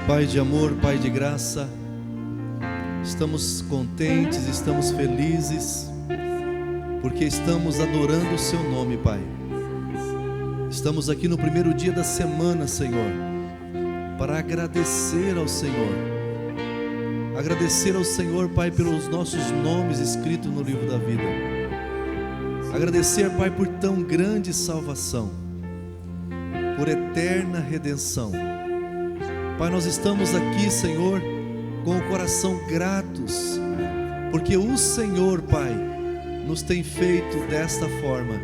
Pai de amor, Pai de graça, estamos contentes, estamos felizes, porque estamos adorando o Seu nome, Pai. Estamos aqui no primeiro dia da semana, Senhor, para agradecer ao Senhor. Agradecer ao Senhor, Pai, pelos nossos nomes escritos no livro da vida. Agradecer, Pai, por tão grande salvação, por eterna redenção. Pai, nós estamos aqui, Senhor, com o coração gratos, porque o Senhor, Pai, nos tem feito desta forma.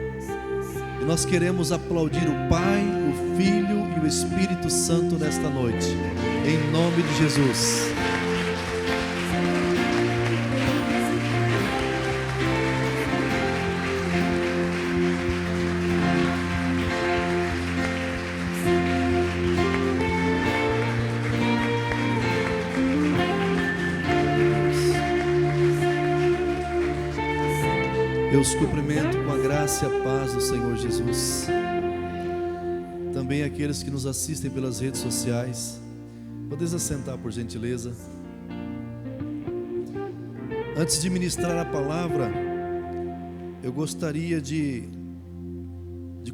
E nós queremos aplaudir o Pai, o Filho e o Espírito Santo nesta noite, em nome de Jesus. Eu os cumprimento com a graça e a paz do Senhor Jesus. Também aqueles que nos assistem pelas redes sociais. Podeis assentar, por gentileza. Antes de ministrar a palavra, eu gostaria de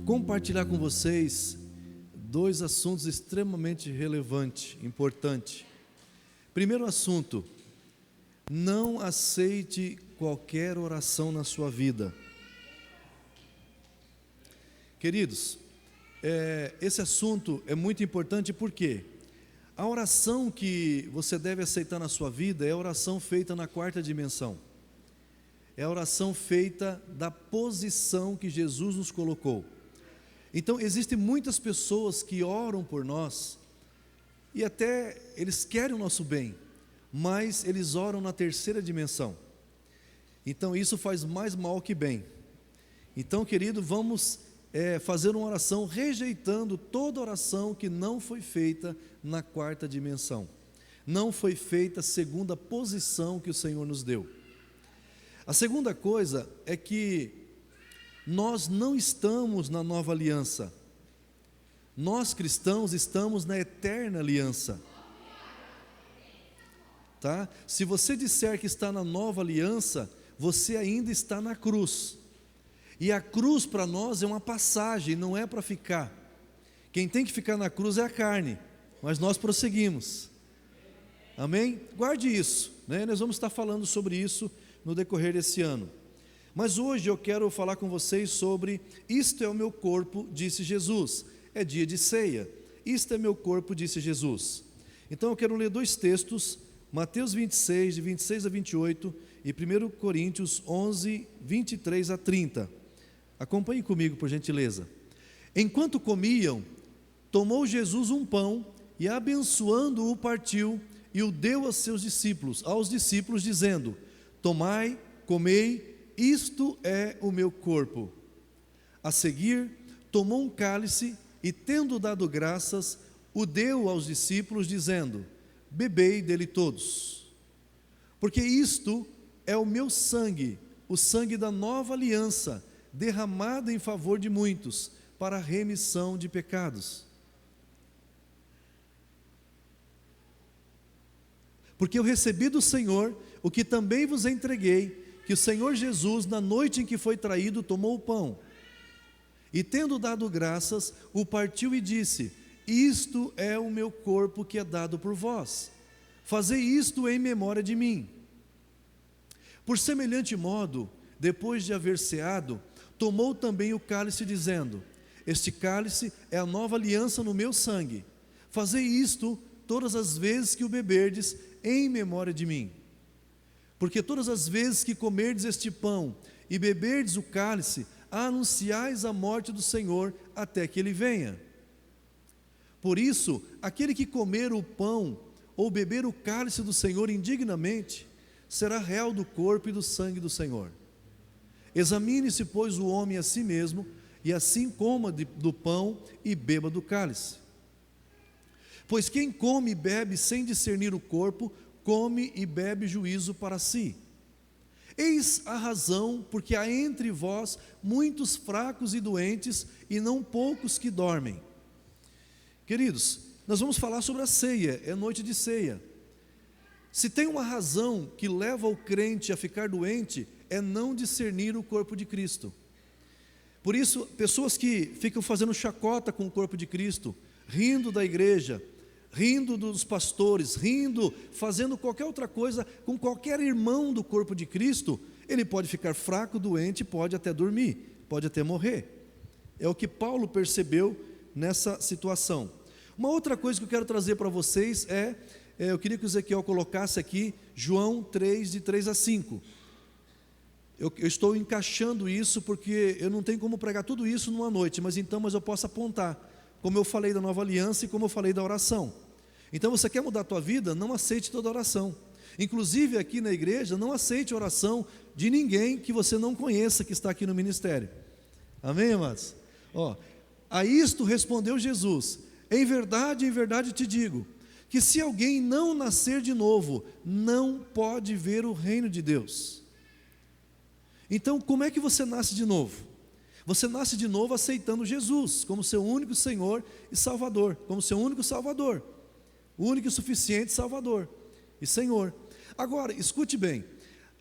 compartilhar com vocês dois assuntos extremamente relevantes, importantes. Primeiro assunto: não aceite qualquer oração na sua vida. Queridos, esse assunto é muito importante porque a oração que você deve aceitar na sua vida é a oração feita na quarta dimensão. É a oração feita da posição que Jesus nos colocou. Então, existem muitas pessoas que oram por nós e até eles querem o nosso bem, mas eles oram na terceira dimensão. Então isso faz mais mal que bem. Então, querido, vamos fazer uma oração rejeitando toda oração que não foi feita na quarta dimensão, não foi feita segundo a posição que o Senhor nos deu. A segunda coisa é que nós não estamos na nova aliança. Nós cristãos estamos na eterna aliança. Tá? Se você disser que está na nova aliança, você ainda está na cruz. E a cruz para nós é uma passagem, não é para ficar. Quem tem que ficar na cruz é a carne, mas nós prosseguimos. Amém? Guarde isso, né? Nós vamos estar falando sobre isso no decorrer desse ano. Mas hoje eu quero falar com vocês sobre: isto é o meu corpo, disse Jesus. É dia de ceia. Isto é meu corpo, disse Jesus. Então eu quero ler dois textos, Mateus 26, de 26 a 28, e 1 Coríntios 11, 23 a 30. Acompanhe comigo, por gentileza. Enquanto comiam, tomou Jesus um pão e, abençoando-o, partiu e o deu aos discípulos, dizendo: tomai, comei, isto é o meu corpo. A seguir, tomou um cálice e, tendo dado graças, o deu aos discípulos, dizendo: bebei dele todos, porque isto é o meu sangue, o sangue da nova aliança, derramado em favor de muitos, para a remissão de pecados. Porque eu recebi do Senhor o que também vos entreguei, que o Senhor Jesus, na noite em que foi traído, tomou o pão, e tendo dado graças, o partiu e disse: isto é o meu corpo que é dado por vós, fazei isto em memória de mim. Por semelhante modo, depois de haver ceado, tomou também o cálice, dizendo: este cálice é a nova aliança no meu sangue, fazei isto todas as vezes que o beberdes, em memória de mim. Porque todas as vezes que comerdes este pão e beberdes o cálice, anunciais a morte do Senhor até que Ele venha. Por isso, aquele que comer o pão ou beber o cálice do Senhor indignamente, será réu do corpo e do sangue do Senhor. Examine-se, pois, o homem a si mesmo, e assim coma do pão e beba do cálice. Pois quem come e bebe sem discernir o corpo, come e bebe juízo para si. Eis a razão porque há entre vós muitos fracos e doentes, e não poucos que dormem. Queridos, nós vamos falar sobre a ceia, é noite de ceia. Se tem uma razão que leva o crente a ficar doente, é não discernir o corpo de Cristo. Por isso, pessoas que ficam fazendo chacota com o corpo de Cristo, rindo da igreja, rindo dos pastores, rindo, fazendo qualquer outra coisa com qualquer irmão do corpo de Cristo, ele pode ficar fraco, doente, pode até dormir, pode até morrer. É o que Paulo percebeu nessa situação. Uma outra coisa que eu quero trazer para vocês eu queria que o Ezequiel colocasse aqui João 3, de 3 a 5. Eu estou encaixando isso porque eu não tenho como pregar tudo isso numa noite, mas eu posso apontar, como eu falei da nova aliança e como eu falei da oração. Então você quer mudar a tua vida? Não aceite toda oração. Inclusive aqui na igreja, não aceite oração de ninguém que você não conheça que está aqui no ministério. Amém, amados? A isto respondeu Jesus: em verdade te digo, que se alguém não nascer de novo, não pode ver o reino de Deus. Então, como é que você nasce de novo? Você nasce de novo aceitando Jesus como seu único Senhor e Salvador, como seu único Salvador, o único e suficiente Salvador e Senhor. Agora, escute bem,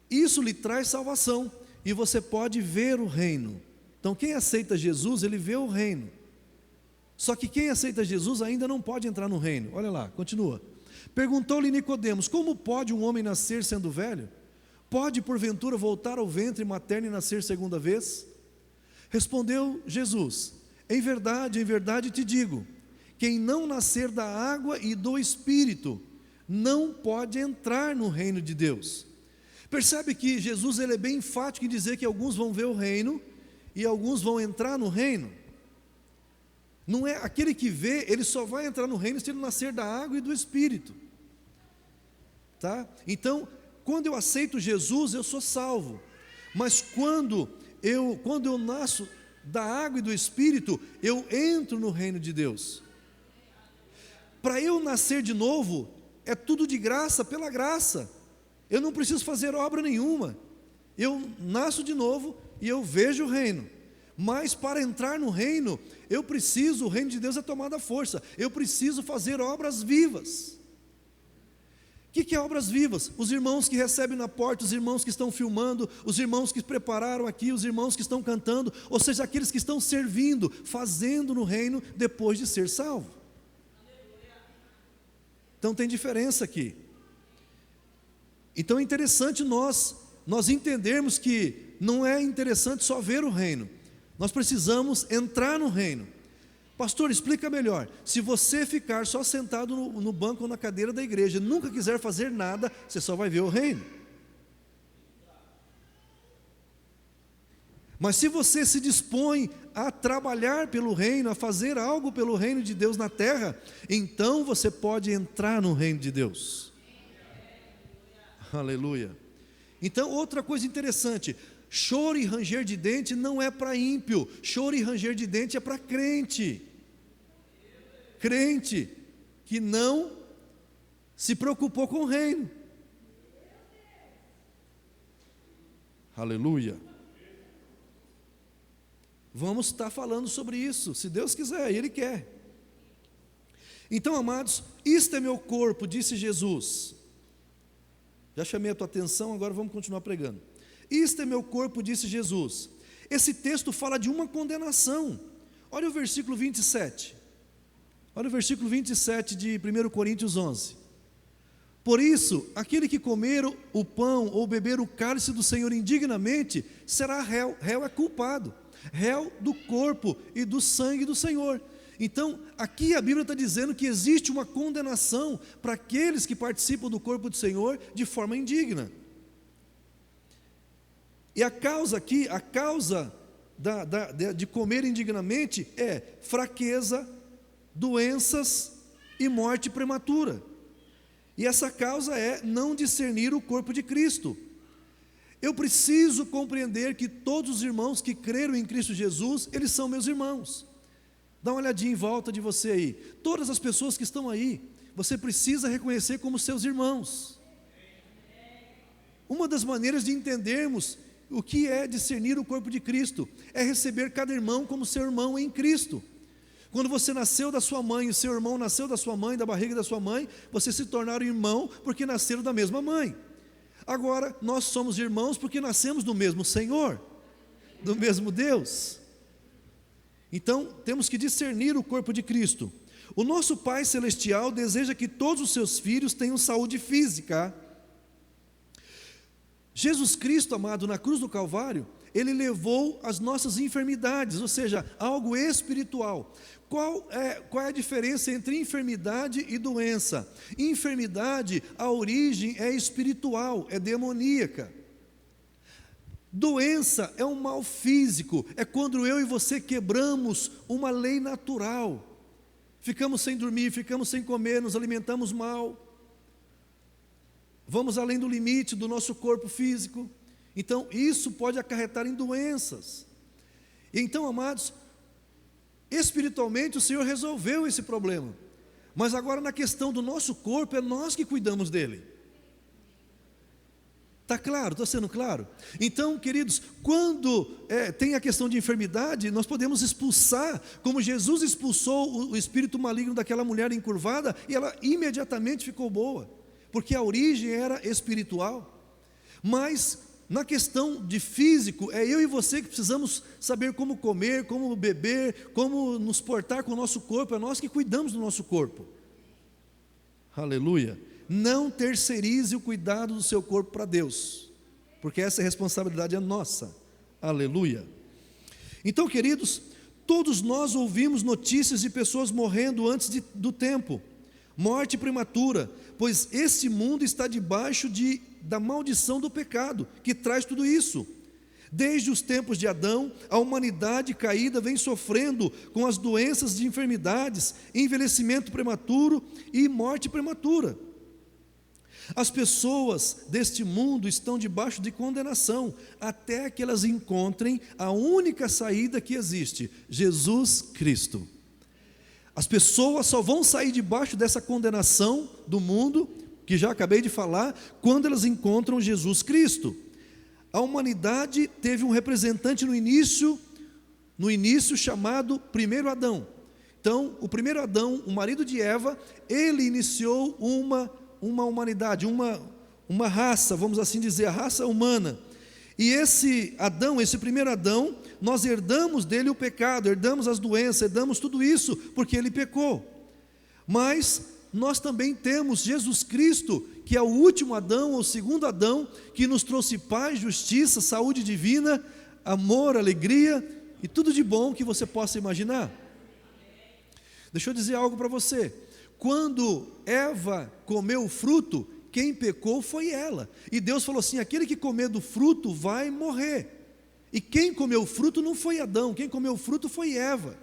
isso lhe traz salvação e você pode ver o reino. Então, quem aceita Jesus, ele vê o reino. Só que quem aceita Jesus ainda não pode entrar no reino. Olha lá, continua. Perguntou-lhe Nicodemos: como pode um homem nascer sendo velho? Pode porventura voltar ao ventre materno e nascer segunda vez? Respondeu Jesus: em verdade te digo, quem não nascer da água e do Espírito não pode entrar no reino de Deus. Percebe que Jesus ele é bem enfático em dizer que alguns vão ver o reino e alguns vão entrar no reino. Não é aquele que vê, ele só vai entrar no reino se ele nascer da água e do Espírito. Tá? Então, quando eu aceito Jesus, eu sou salvo. Mas quando eu nasço da água e do Espírito, eu entro no reino de Deus. Para eu nascer de novo, é tudo de graça, pela graça. Eu não preciso fazer obra nenhuma. Eu nasço de novo e eu vejo o reino. Mas para entrar no reino, o reino de Deus é tomado à força. Eu preciso fazer obras vivas. O que é obras vivas? Os irmãos que recebem na porta, os irmãos que estão filmando, os irmãos que prepararam aqui, os irmãos que estão cantando, ou seja, aqueles que estão servindo, fazendo no reino depois de ser salvo. Então tem diferença aqui. Então é interessante nós entendermos que não é interessante só ver o reino. Nós precisamos entrar no reino. Pastor, explica melhor. Se você ficar só sentado no banco ou na cadeira da igreja e nunca quiser fazer nada, você só vai ver o reino. Mas se você se dispõe a trabalhar pelo reino, a fazer algo pelo reino de Deus na terra, então você pode entrar no reino de Deus. Aleluia. Então, outra coisa interessante, choro e ranger de dente não é para ímpio, choro e ranger de dente é para crente. Crente que não se preocupou com o reino. Aleluia. Vamos estar falando sobre isso, se Deus quiser, Ele quer. Então, amados, isto é meu corpo, disse Jesus. Já chamei a tua atenção, agora vamos continuar pregando. Isto é meu corpo, disse Jesus. Esse texto fala de uma condenação. Olha o versículo 27. Olha o versículo 27 de 1 Coríntios 11. Por isso, aquele que comer o pão ou beber o cálice do Senhor indignamente, será réu. Réu é culpado. Réu do corpo e do sangue do Senhor. Então, aqui a Bíblia está dizendo que existe uma condenação para aqueles que participam do corpo do Senhor de forma indigna. E a causa aqui, de comer indignamente é fraqueza, doenças e morte prematura. E essa causa é não discernir o corpo de Cristo. Eu preciso compreender que todos os irmãos que creram em Cristo Jesus, eles são meus irmãos. Dá uma olhadinha em volta de você aí. Todas as pessoas que estão aí, você precisa reconhecer como seus irmãos. Uma das maneiras de entendermos o que é discernir o corpo de Cristo é receber cada irmão como seu irmão em Cristo. Quando você nasceu da sua mãe, o seu irmão nasceu da sua mãe, da barriga da sua mãe, vocês se tornaram irmão porque nasceram da mesma mãe. Agora, nós somos irmãos porque nascemos do mesmo Senhor, do mesmo Deus. Então, temos que discernir o corpo de Cristo. O nosso Pai Celestial deseja que todos os seus filhos tenham saúde física. Jesus Cristo, amado, na cruz do Calvário, Ele levou as nossas enfermidades, ou seja, algo espiritual. Qual é a diferença entre enfermidade e doença? Enfermidade, a origem é espiritual, é demoníaca. Doença é um mal físico, é quando eu e você quebramos uma lei natural. Ficamos sem dormir, ficamos sem comer, nos alimentamos mal. Vamos além do limite do nosso corpo físico. Então, isso pode acarretar em doenças. Então, amados, espiritualmente o Senhor resolveu esse problema. Mas agora na questão do nosso corpo, é nós que cuidamos dele. Está claro? Está sendo claro? Então, queridos, quando tem a questão de enfermidade, nós podemos expulsar, como Jesus expulsou o espírito maligno daquela mulher encurvada, e ela imediatamente ficou boa, porque a origem era espiritual. Mas na questão de físico, é eu e você que precisamos saber como comer, como beber, como nos portar com o nosso corpo, é nós que cuidamos do nosso corpo. Aleluia. Não terceirize o cuidado do seu corpo para Deus, porque essa responsabilidade é nossa. Aleluia. Então, queridos, todos nós ouvimos notícias de pessoas morrendo antes do tempo, morte prematura, pois esse mundo está debaixo da maldição do pecado, que traz tudo isso. Desde os tempos de Adão, a humanidade caída vem sofrendo com as doenças de enfermidades, envelhecimento prematuro e morte prematura. As pessoas deste mundo estão debaixo de condenação, até que elas encontrem a única saída que existe, Jesus Cristo. As pessoas só vão sair debaixo dessa condenação do mundo, que já acabei de falar, quando elas encontram Jesus Cristo. A humanidade teve um representante no início chamado primeiro Adão. Então, o primeiro Adão, o marido de Eva, ele iniciou uma humanidade, uma raça, vamos assim dizer, a raça humana. E esse Adão, esse primeiro Adão, nós herdamos dele o pecado, herdamos as doenças, herdamos tudo isso, porque ele pecou. Mas nós também temos Jesus Cristo, que é o último Adão, ou o segundo Adão, que nos trouxe paz, justiça, saúde divina, amor, alegria, e tudo de bom que você possa imaginar. Deixa eu dizer algo para você. Quando Eva comeu o fruto, quem pecou foi ela. E Deus falou assim: aquele que comer do fruto vai morrer. E quem comeu o fruto não foi Adão, quem comeu o fruto foi Eva.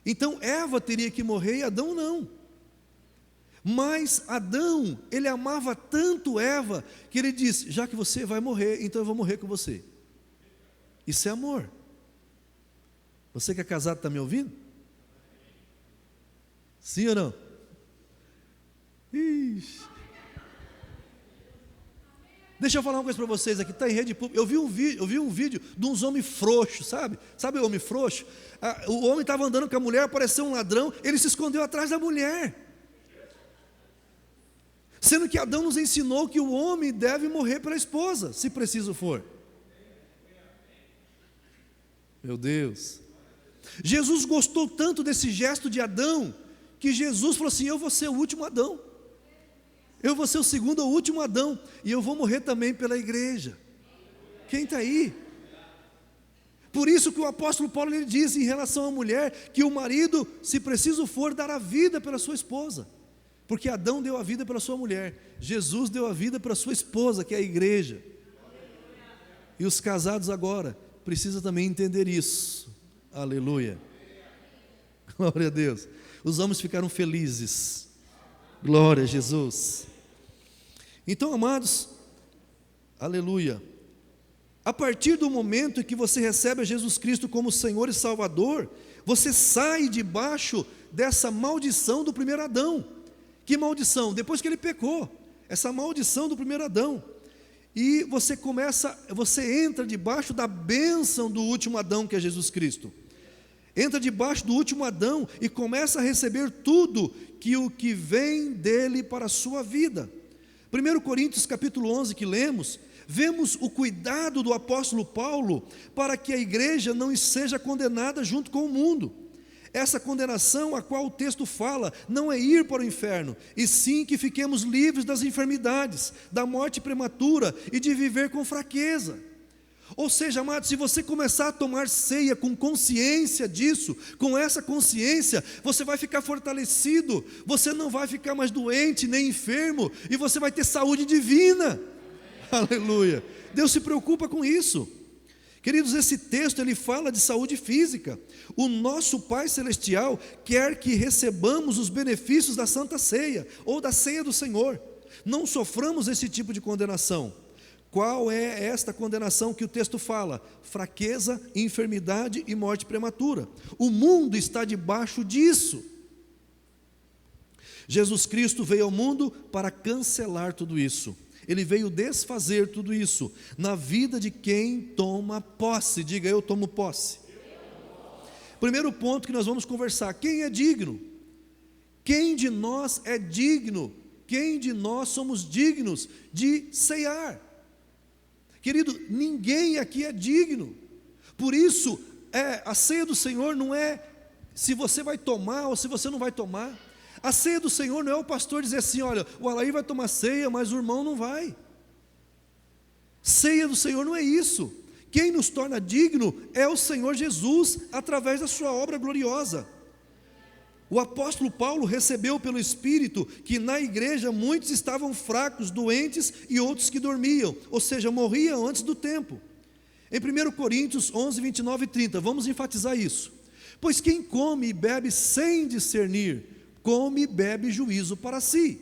Então Eva teria que morrer e Adão não. Mas Adão, ele amava tanto Eva, que ele disse: já que você vai morrer, então eu vou morrer com você. Isso é amor. Você que é casado está me ouvindo? Sim ou não? Ixi. Deixa eu falar uma coisa para vocês aqui, está em rede pública. Eu vi um vídeo de uns homens frouxos, sabe? Sabe o homem frouxo? O homem estava andando com a mulher, apareceu um ladrão, ele se escondeu atrás da mulher. Sendo que Adão nos ensinou que o homem deve morrer pela esposa, se preciso for. Meu Deus. Jesus gostou tanto desse gesto de Adão, que Jesus falou assim: eu vou ser o último Adão. Eu vou ser o segundo ou último Adão, e eu vou morrer também pela igreja. Quem está aí? Por isso que o apóstolo Paulo ele diz em relação à mulher, que o marido, se preciso for, dará vida pela sua esposa. Porque Adão deu a vida pela sua mulher, Jesus deu a vida pela sua esposa, que é a igreja. E os casados agora precisam também entender isso. Aleluia. Glória a Deus. Os homens ficaram felizes. Glória a Jesus. Então, amados, aleluia. A partir do momento em que você recebe a Jesus Cristo como Senhor e Salvador, você sai debaixo dessa maldição do primeiro Adão. Que maldição? Depois que ele pecou, essa maldição do primeiro Adão. E você entra debaixo da bênção do último Adão, que é Jesus Cristo. entra debaixo do último Adão e começa a receber tudo o que vem dele para a sua vida. 1 Coríntios capítulo 11 que lemos, vemos o cuidado do apóstolo Paulo para que a igreja não seja condenada junto com o mundo. Essa condenação a qual o texto fala não é ir para o inferno, e sim que fiquemos livres das enfermidades, da morte prematura e de viver com fraqueza. Ou seja, amados, se você começar a tomar ceia com consciência disso, com essa consciência, você vai ficar fortalecido, você não vai ficar mais doente nem enfermo, e você vai ter saúde divina. Aleluia. Deus se preocupa com isso. Queridos, esse texto ele fala de saúde física. O nosso Pai Celestial quer que recebamos os benefícios da Santa Ceia, ou da ceia do Senhor. Não soframos esse tipo de condenação. Qual é esta condenação que o texto fala? Fraqueza, enfermidade e morte prematura. O mundo está debaixo disso. Jesus Cristo veio ao mundo para cancelar tudo isso. Ele veio desfazer tudo isso na vida de quem toma posse. Diga, eu tomo posse. Primeiro ponto que nós vamos conversar: quem é digno? Quem de nós é digno? Quem de nós somos dignos de ceiar? Querido, ninguém aqui é digno. Por isso, a ceia do Senhor não é se você vai tomar ou se você não vai tomar. A ceia do Senhor não é o pastor dizer assim: olha, o Alaí vai tomar ceia, mas o irmão não vai. Ceia do Senhor não é isso. Quem nos torna digno é o Senhor Jesus, através da sua obra gloriosa. O apóstolo Paulo recebeu pelo Espírito que na igreja muitos estavam fracos, doentes e outros que dormiam, ou seja, morriam antes do tempo. Em 1 Coríntios 11, 29 e 30, vamos enfatizar isso. Pois quem come e bebe sem discernir, come e bebe juízo para si.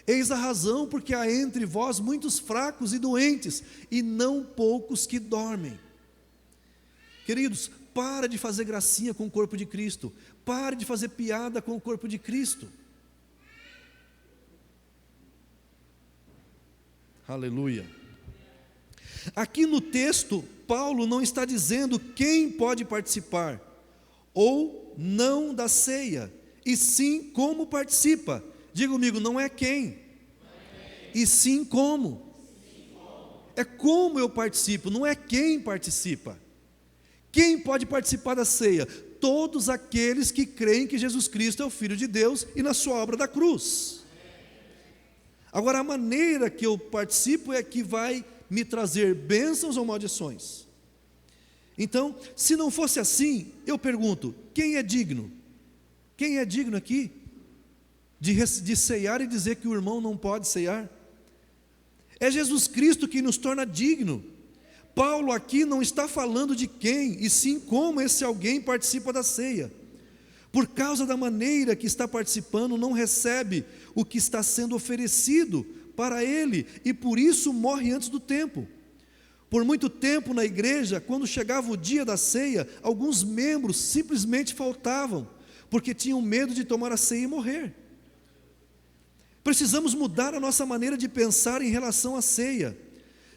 Eis a razão porque há entre vós muitos fracos e doentes, e não poucos que dormem. Queridos, para de fazer gracinha com o corpo de Cristo. Pare de fazer piada com o corpo de Cristo. Aleluia. Aqui no texto, Paulo não está dizendo quem pode participar ou não da ceia, e sim como participa. Diga comigo, não é quem, e sim como. É como eu participo, não é quem participa. Quem pode participar da ceia? Todos aqueles que creem que Jesus Cristo é o Filho de Deus e na sua obra da cruz. Agora, a maneira que eu participo é que vai me trazer bênçãos ou maldições. Então, se não fosse assim, eu pergunto, quem é digno? Quem é digno aqui de ceiar e dizer que o irmão não pode ceiar? É Jesus Cristo que nos torna digno. Paulo aqui não está falando de quem, e sim como esse alguém participa da ceia. Por causa da maneira que está participando, não recebe o que está sendo oferecido para ele, e por isso morre antes do tempo. Por muito tempo na igreja, quando chegava o dia da ceia, alguns membros simplesmente faltavam, porque tinham medo de tomar a ceia e morrer. Precisamos mudar a nossa maneira de pensar em relação à ceia.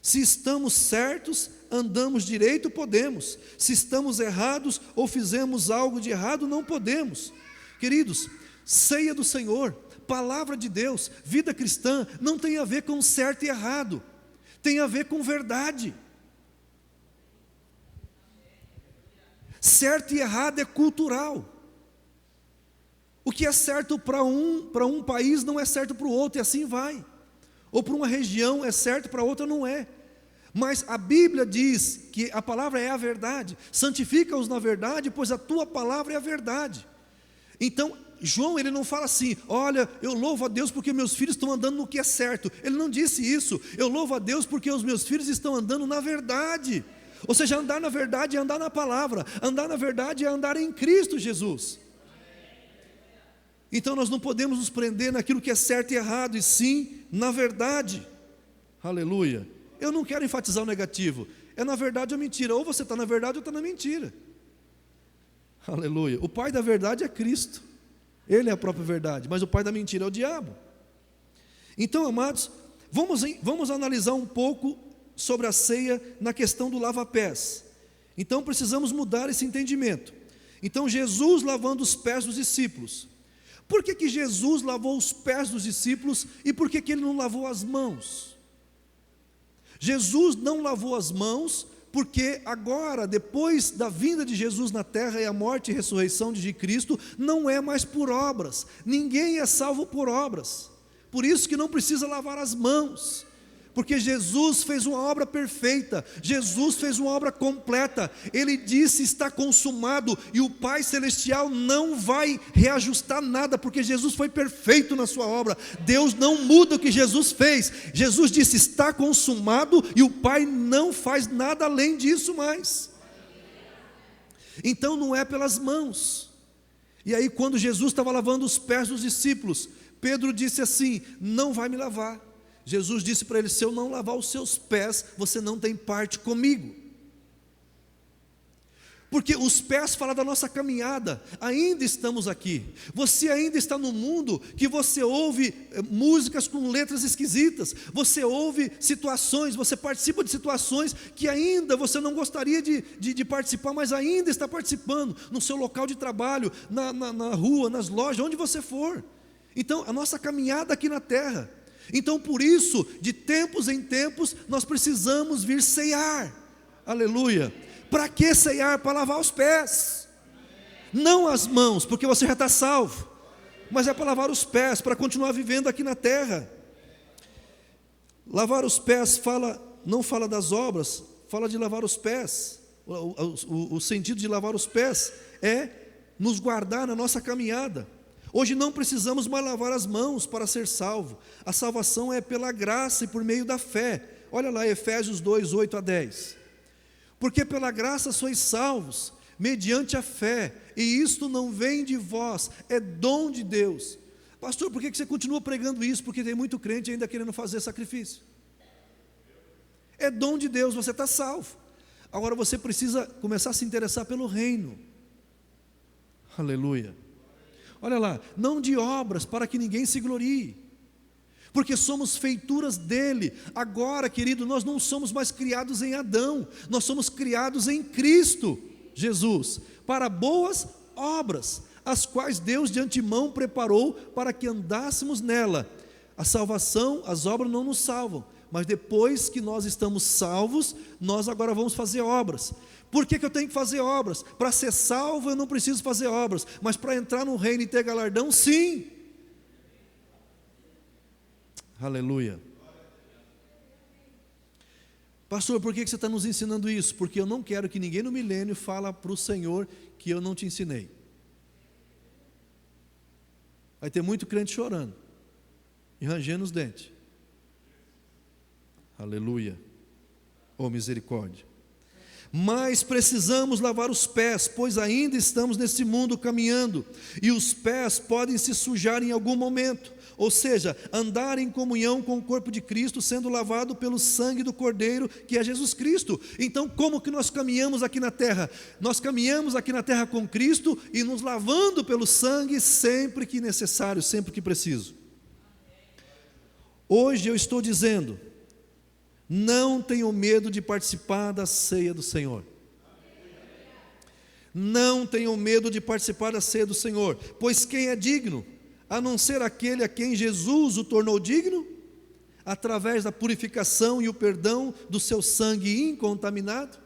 Se estamos certos, andamos direito, podemos. Se estamos errados ou fizemos algo de errado, não podemos. Queridos, ceia do Senhor, palavra de Deus, vida cristã, não tem a ver com certo e errado, tem a ver com verdade. Certo e errado é cultural. O que é certo para um país não é certo para o outro, e assim vai. Ou para uma região é certo, para outra não é. Mas a Bíblia diz que a palavra é a verdade. Santifica-os na verdade, pois a tua palavra é a verdade. Então, João, ele não fala assim: olha, eu louvo a Deus porque meus filhos estão andando no que é certo. Ele não disse isso. Eu louvo a Deus porque os meus filhos estão andando na verdade. Ou seja, andar na verdade é andar na palavra. Andar na verdade é andar em Cristo Jesus. Então nós não podemos nos prender naquilo que é certo e errado, e sim na verdade. Aleluia. Eu não quero enfatizar o negativo. É na verdade ou mentira. Ou você está na verdade ou está na mentira. Aleluia. O pai da verdade é Cristo. Ele é a própria verdade. Mas o pai da mentira é o diabo. Então, amados, vamos analisar um pouco sobre a ceia na questão do lava-pés. Então precisamos mudar esse entendimento. Então Jesus lavando os pés dos discípulos. Por que Jesus lavou os pés dos discípulos e por que ele não lavou as mãos? Jesus não lavou as mãos porque agora, depois da vinda de Jesus na terra e a morte e ressurreição de Cristo, não é mais por obras. Ninguém é salvo por obras. Por isso que não precisa lavar as mãos. Porque Jesus fez uma obra perfeita, Jesus fez uma obra completa, Ele disse está consumado, e o Pai Celestial não vai reajustar nada, porque Jesus foi perfeito na sua obra. Deus não muda o que Jesus fez. Jesus disse está consumado, e o Pai não faz nada além disso mais. Então não é pelas mãos. E aí quando Jesus estava lavando os pés dos discípulos, Pedro disse assim, não vai me lavar. Jesus disse para ele, se eu não lavar os seus pés, você não tem parte comigo. Porque os pés falam da nossa caminhada, ainda estamos aqui. Você ainda está no mundo que você ouve músicas com letras esquisitas, você ouve situações, você participa de situações que ainda você não gostaria de participar, mas ainda está participando, no seu local de trabalho, na rua, nas lojas, onde você for. Então, a nossa caminhada aqui na terra. Então por isso, de tempos em tempos, nós precisamos vir ceiar, aleluia. Para que ceiar? Para lavar os pés, não as mãos, porque você já está salvo, mas é para lavar os pés, para continuar vivendo aqui na terra. Lavar os pés não fala das obras, fala de lavar os pés. O sentido de lavar os pés é nos guardar na nossa caminhada. Hoje não precisamos mais lavar as mãos para ser salvo. A salvação é pela graça e por meio da fé. Olha lá, Efésios 2, 8 a 10. Porque pela graça sois salvos, mediante a fé, e isto não vem de vós, é dom de Deus. Pastor, por que você continua pregando isso? Porque tem muito crente ainda querendo fazer sacrifício. É dom de Deus, você está salvo. Agora você precisa começar a se interessar pelo reino. Aleluia. Olha lá, não de obras para que ninguém se glorie, porque somos feituras dele. Agora, querido, nós não somos mais criados em Adão, nós somos criados em Cristo Jesus, para boas obras, as quais Deus de antemão preparou para que andássemos nela. A salvação, as obras não nos salvam, mas depois que nós estamos salvos, nós agora vamos fazer obras. Por que eu tenho que fazer obras? Para ser salvo eu não preciso fazer obras, mas para entrar no reino e ter galardão, sim. Aleluia. Pastor, por que você está nos ensinando isso? Porque eu não quero que ninguém no milênio fale para o Senhor que eu não te ensinei. Vai ter muito crente chorando e rangendo os dentes. Aleluia. Oh, misericórdia. Mas precisamos lavar os pés, pois ainda estamos nesse mundo caminhando, e os pés podem se sujar em algum momento, ou seja, andar em comunhão com o corpo de Cristo, sendo lavado pelo sangue do Cordeiro, que é Jesus Cristo. Então como que nós caminhamos aqui na terra? Nós caminhamos aqui na terra com Cristo, e nos lavando pelo sangue sempre que necessário, sempre que preciso. Hoje eu estou dizendo, não tenham medo de participar da ceia do Senhor. Não tenham medo de participar da ceia do Senhor, pois quem é digno, a não ser aquele a quem Jesus o tornou digno, através da purificação e o perdão do seu sangue incontaminado?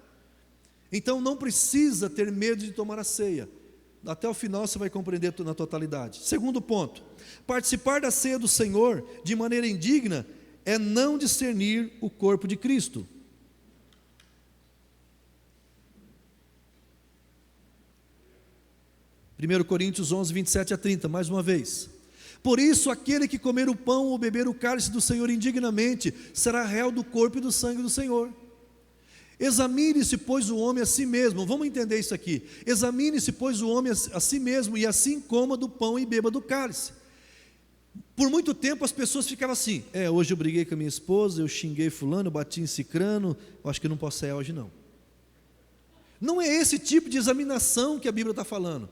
Então não precisa ter medo de tomar a ceia. Até o final você vai compreender na totalidade. Segundo ponto, participar da ceia do Senhor de maneira indigna é não discernir o corpo de Cristo. Primeiro Coríntios 11, 27 a 30, mais uma vez. Por isso, aquele que comer o pão ou beber o cálice do Senhor indignamente, será réu do corpo e do sangue do Senhor. Examine-se, pois, o homem a si mesmo. Vamos entender isso aqui. Examine-se, pois, o homem a si mesmo, e assim coma do pão e beba do cálice. Por muito tempo as pessoas ficavam assim, hoje eu briguei com a minha esposa, eu xinguei fulano, eu bati em cicrano, eu acho que não posso sair hoje não. Não é esse tipo de examinação que a Bíblia está falando.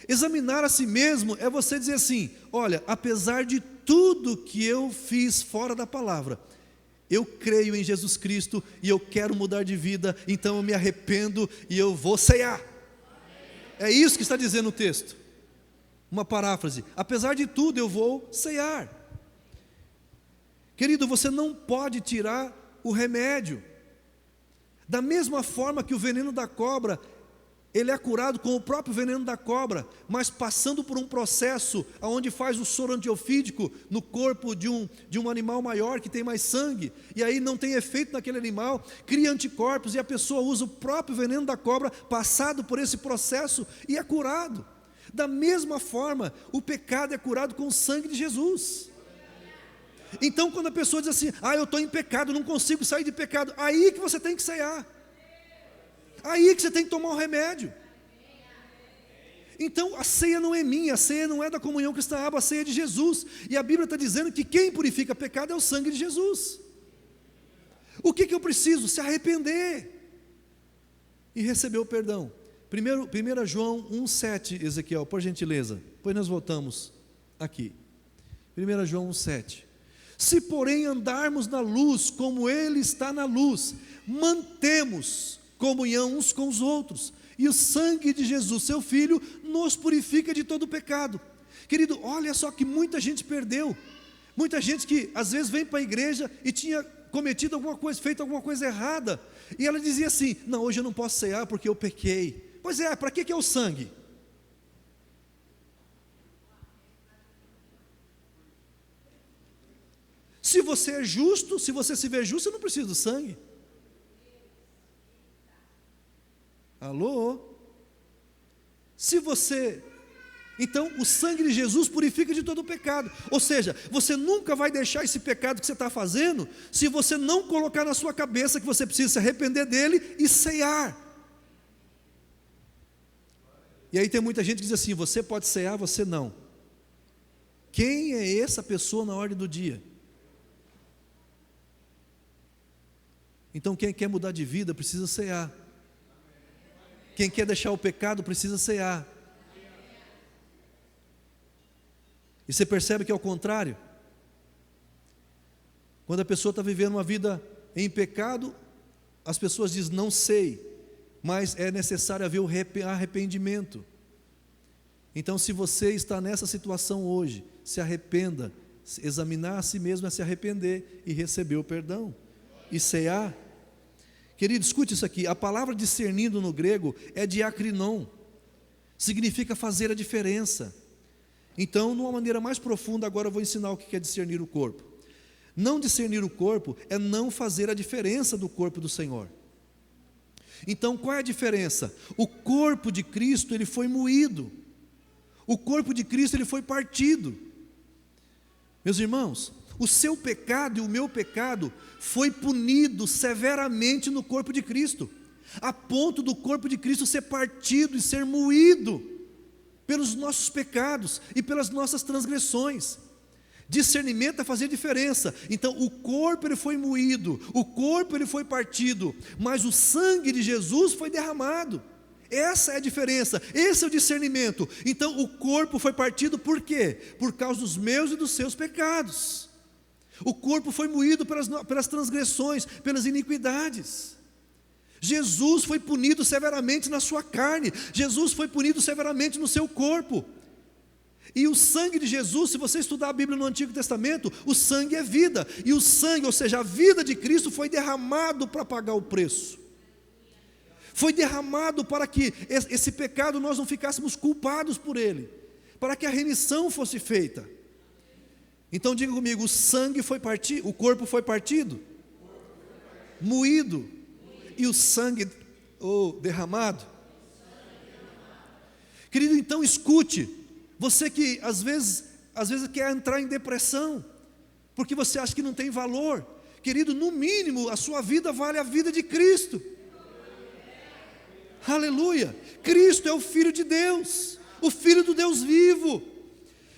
Examinar a si mesmo é você dizer assim, olha, apesar de tudo que eu fiz fora da palavra, eu creio em Jesus Cristo e eu quero mudar de vida, então eu me arrependo e eu vou ceiar. É isso que está dizendo o texto. Uma paráfrase: apesar de tudo eu vou cear. Querido, você não pode tirar o remédio. Da mesma forma que o veneno da cobra, ele é curado com o próprio veneno da cobra, mas passando por um processo onde faz o soro antiofídico no corpo de um animal maior, que tem mais sangue, e aí não tem efeito naquele animal, cria anticorpos, e a pessoa usa o próprio veneno da cobra, passado por esse processo, e é curado. Da mesma forma, o pecado é curado com o sangue de Jesus. Então quando a pessoa diz assim: eu estou em pecado, não consigo sair de pecado, aí que você tem que cear. Aí que você tem que tomar o remédio. Então a ceia não é minha, a ceia não é da comunhão cristã, a ceia é de Jesus. E a Bíblia está dizendo que quem purifica pecado é o sangue de Jesus. O que eu preciso? Se arrepender e receber o perdão. 1 João 1,7, Ezequiel, por gentileza. Depois nós voltamos aqui. 1 João 1,7. Se porém andarmos na luz, como Ele está na luz, mantemos comunhão uns com os outros, e o sangue de Jesus, seu Filho, nos purifica de todo pecado. Querido, olha só que muita gente perdeu. Muita gente que às vezes vem para a igreja e tinha cometido alguma coisa, feito alguma coisa errada, e ela dizia assim: não, hoje eu não posso cear porque eu pequei. Pois é, para que é o sangue? Se você é justo, se você se vê justo, você não precisa do sangue. Alô? Se você... Então, o sangue de Jesus purifica de todo o pecado. Ou seja, você nunca vai deixar esse pecado que você está fazendo, se você não colocar na sua cabeça que você precisa se arrepender dele e cear. E aí tem muita gente que diz assim: você pode cear, você não. Quem é essa pessoa na ordem do dia? Então quem quer mudar de vida precisa cear. Quem quer deixar o pecado precisa cear. E você percebe que é o contrário. Quando a pessoa está vivendo uma vida em pecado, as pessoas dizem: não sei, mas é necessário haver o arrependimento. Então, se você está nessa situação hoje, se arrependa, examinar a si mesmo é se arrepender e receber o perdão e cear. Querido, escute isso aqui: a palavra discernindo no grego é diakrinon, significa fazer a diferença. Então, numa maneira mais profunda, agora eu vou ensinar o que é discernir o corpo. Não discernir o corpo é não fazer a diferença do corpo do Senhor. Então, qual é a diferença? O corpo de Cristo, ele foi moído. O corpo de Cristo, ele foi partido. Meus irmãos, o seu pecado e o meu pecado foi punido severamente no corpo de Cristo, a ponto do corpo de Cristo ser partido e ser moído pelos nossos pecados e pelas nossas transgressões. Discernimento é fazer diferença. Então o corpo ele foi moído, o corpo ele foi partido, mas o sangue de Jesus foi derramado. Essa é a diferença, esse é o discernimento. Então o corpo foi partido por quê? Por causa dos meus e dos seus pecados. O corpo foi moído pelas transgressões, pelas iniquidades. Jesus foi punido severamente na sua carne, Jesus foi punido severamente no seu corpo. E o sangue de Jesus, se você estudar a Bíblia no Antigo Testamento, o sangue é vida, e o sangue, ou seja, a vida de Cristo foi derramado para pagar o preço. Foi derramado para que esse pecado nós não ficássemos culpados por ele, para que a remissão fosse feita. Então diga comigo: o sangue foi partido, o corpo foi partido, moído, e o sangue derramado. Querido, então escute, você que às vezes quer entrar em depressão, porque você acha que não tem valor. Querido, no mínimo a sua vida vale a vida de Cristo. Aleluia, Cristo é o Filho de Deus, o Filho do Deus vivo.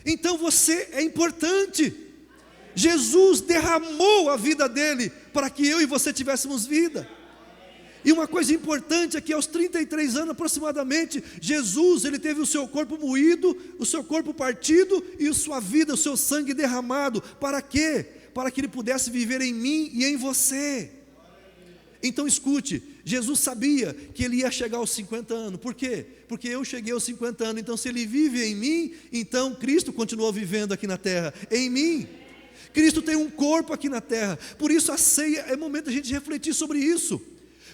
Então você é importante. Jesus derramou a vida dele para que eu e você tivéssemos vida. E uma coisa importante é que aos 33 anos aproximadamente, Jesus ele teve o seu corpo moído, o seu corpo partido e a sua vida, o seu sangue derramado. Para quê? Para que ele pudesse viver em mim e em você. Então escute, Jesus sabia que ele ia chegar aos 50 anos. Por quê? Porque eu cheguei aos 50 anos. Então, se ele vive em mim, então Cristo continuou vivendo aqui na terra, em mim. Cristo tem um corpo aqui na terra. Por isso a ceia é momento da gente refletir sobre isso.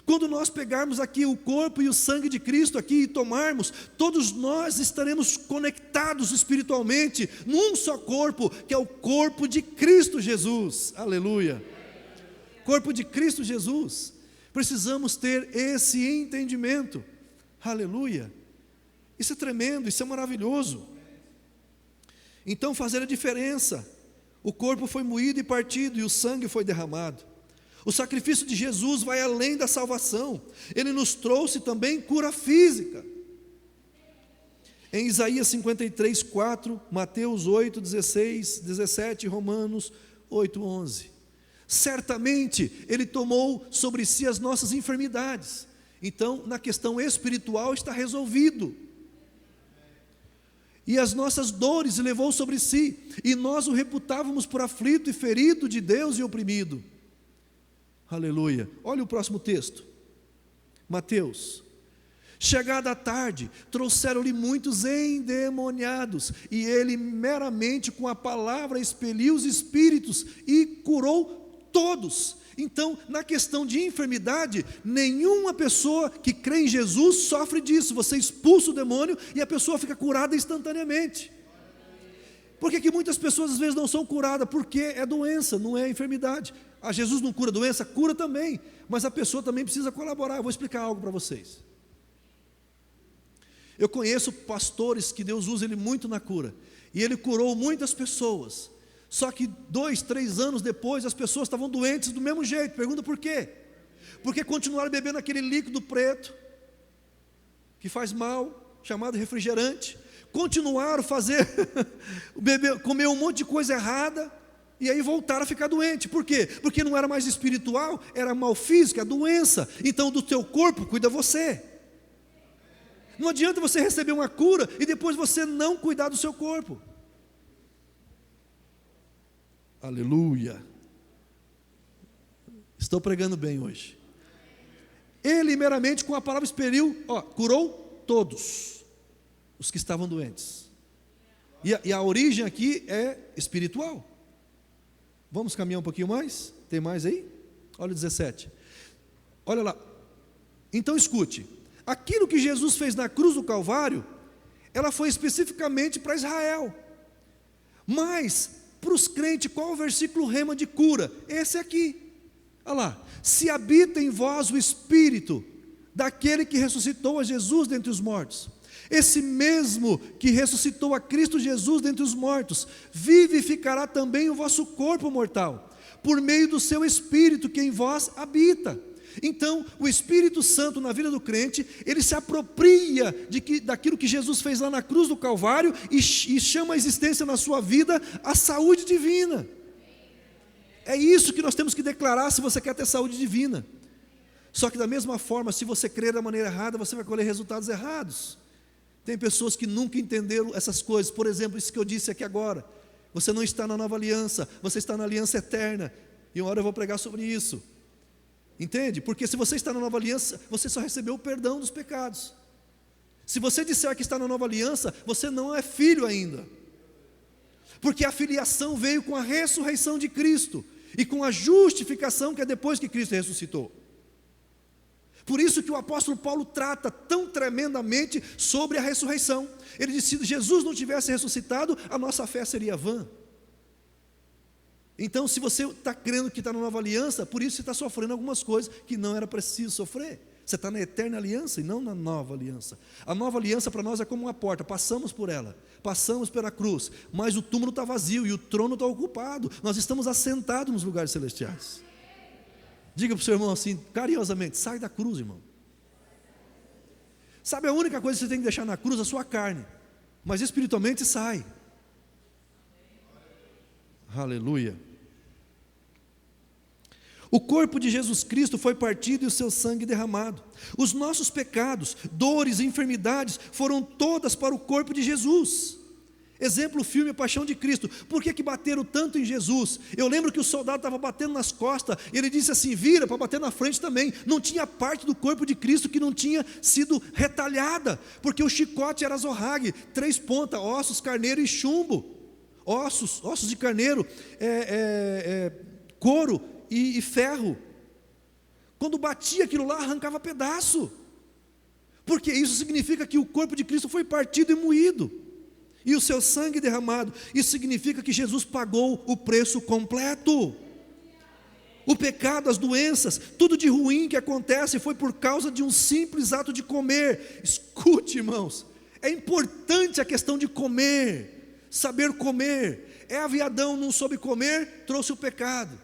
Quando nós pegarmos aqui o corpo e o sangue de Cristo aqui e tomarmos, todos nós estaremos conectados espiritualmente num só corpo, que é o corpo de Cristo Jesus. Aleluia. Corpo de Cristo Jesus. Precisamos ter esse entendimento. Aleluia. Isso é tremendo, isso é maravilhoso. Então, fazer a diferença. O corpo foi moído e partido e o sangue foi derramado. O sacrifício de Jesus vai além da salvação. Ele nos trouxe também cura física. Em Isaías 53, 4, Mateus 8, 16, 17, Romanos 8, 11. Certamente Ele tomou sobre si as nossas enfermidades. Então, na questão espiritual está resolvido. E as nossas dores levou sobre si, e nós o reputávamos por aflito e ferido de Deus e oprimido. Aleluia. Olha o próximo texto. Mateus. Chegada a tarde, trouxeram-lhe muitos endemoniados, e ele meramente com a palavra expeliu os espíritos e curou todos. Então, na questão de enfermidade, nenhuma pessoa que crê em Jesus sofre disso. Você expulsa o demônio e a pessoa fica curada instantaneamente. Por que muitas pessoas às vezes não são curadas? Porque é doença, não é enfermidade. Jesus não cura doença? Cura também, mas a pessoa também precisa colaborar. Eu vou explicar algo para vocês. Eu conheço pastores que Deus usa ele muito na cura, e ele curou muitas pessoas. Só que 2, 3 anos depois as pessoas estavam doentes do mesmo jeito. Pergunta por quê? Porque continuaram bebendo aquele líquido preto que faz mal, chamado refrigerante. Continuaram a fazer comer um monte de coisa errada, e aí voltaram a ficar doente. Por quê? Porque não era mais espiritual, era mal físico, é doença. Então do teu corpo cuida você. Não adianta você receber uma cura e depois você não cuidar do seu corpo. Aleluia. Estou pregando bem hoje. Ele meramente com a palavra expeliu, curou todos os que estavam doentes. E a origem aqui é espiritual. Vamos caminhar um pouquinho mais? Tem mais aí? Olha o 17. Olha lá. Então escute. Aquilo que Jesus fez na cruz do Calvário, ela foi especificamente para Israel. Mas, para os crentes, qual o versículo rema de cura? Esse aqui. Olha lá. Se habita em vós o Espírito daquele que ressuscitou a Jesus dentre os mortos. Esse mesmo que ressuscitou a Cristo Jesus dentre os mortos, vivificará também o vosso corpo mortal, por meio do seu Espírito que em vós habita. Então, o Espírito Santo na vida do crente, ele se apropria daquilo que Jesus fez lá na cruz do Calvário e chama a existência na sua vida a saúde divina. É isso que nós temos que declarar se você quer ter saúde divina. Só que da mesma forma, se você crer da maneira errada, você vai colher resultados errados. Tem pessoas que nunca entenderam essas coisas. Por exemplo, isso que eu disse aqui agora. Você não está na nova aliança, você está na aliança eterna. E uma hora eu vou pregar sobre isso. Entende? Porque se você está na nova aliança, você só recebeu o perdão dos pecados. Se você disser que está na nova aliança, você não é filho ainda. Porque a filiação veio com a ressurreição de Cristo e com a justificação que é depois que Cristo ressuscitou. Por isso que o apóstolo Paulo trata tão tremendamente sobre a ressurreição. Ele disse: se Jesus não tivesse ressuscitado, a nossa fé seria vã. Então, se você está crendo que está na nova aliança, por isso você está sofrendo algumas coisas que não era preciso sofrer. Você está na eterna aliança e não na nova aliança. A nova aliança para nós é como uma porta, passamos por ela, passamos pela cruz, mas o túmulo está vazio e o trono está ocupado. Nós estamos assentados nos lugares celestiais. Diga para o seu irmão assim, carinhosamente: sai da cruz, irmão. Sabe, a única coisa que você tem que deixar na cruz é a sua carne, mas espiritualmente sai. Aleluia. O corpo de Jesus Cristo foi partido e o seu sangue derramado. Os nossos pecados, dores e enfermidades foram todas para o corpo de Jesus. Exemplo, o filme A Paixão de Cristo. Por que bateram tanto em Jesus? Eu lembro que o soldado estava batendo nas costas, e ele disse assim, vira para bater na frente também. Não tinha parte do corpo de Cristo que não tinha sido retalhada, porque o chicote era zorrague, 3 pontas, ossos, carneiro e chumbo. Ossos de carneiro, couro e ferro. Quando batia aquilo lá, arrancava pedaço. Porque isso significa que o corpo de Cristo foi partido e moído, e o seu sangue derramado. Isso significa que Jesus pagou o preço completo. O pecado, as doenças, tudo de ruim que acontece foi por causa de um simples ato de comer. Escute, irmãos, é importante a questão de comer, saber comer. Eva e Adão não soube comer, trouxe o pecado.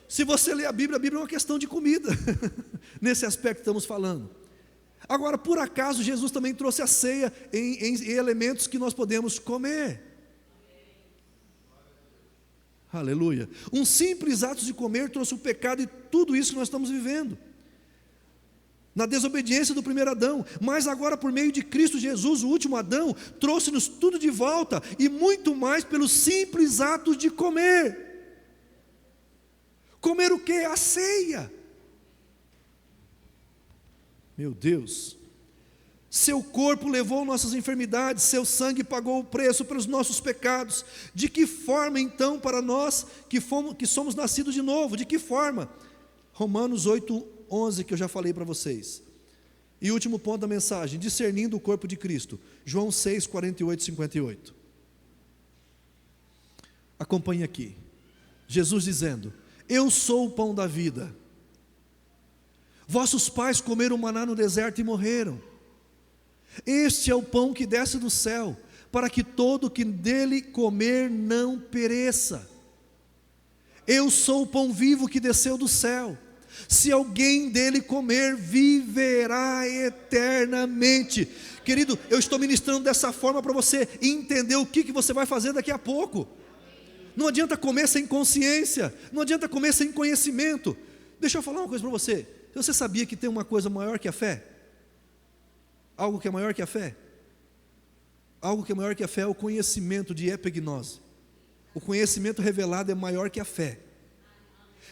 Se você ler a Bíblia é uma questão de comida, nesse aspecto que estamos falando. Agora, por acaso, Jesus também trouxe a ceia em elementos que nós podemos comer. Aleluia. Um simples ato de comer trouxe o pecado e tudo isso que nós estamos vivendo, na desobediência do primeiro Adão. Mas agora, por meio de Cristo Jesus, o último Adão, trouxe-nos tudo de volta, e muito mais pelos simples atos de comer. Comer o quê? A ceia. Meu Deus. Seu corpo levou nossas enfermidades, seu sangue pagou o preço pelos nossos pecados. De que forma então para nós que somos nascidos de novo? De que forma? Romanos 8:11, que eu já falei para vocês. E último ponto da mensagem, discernindo o corpo de Cristo. João 6:48 e 58. Acompanhe aqui. Jesus dizendo: eu sou o pão da vida. Vossos pais comeram maná no deserto e morreram. Este é o pão que desce do céu, para que todo que dele comer não pereça. Eu sou o pão vivo que desceu do céu. Se alguém dele comer, viverá eternamente. Querido, eu estou ministrando dessa forma para você entender o que você vai fazer daqui a pouco. Não adianta comer sem consciência, não adianta comer sem conhecimento. Deixa eu falar uma coisa para você. Você sabia que tem uma coisa maior que a fé? Algo que é maior que a fé? Algo que é maior que a fé é o conhecimento de epignose. O conhecimento revelado é maior que a fé.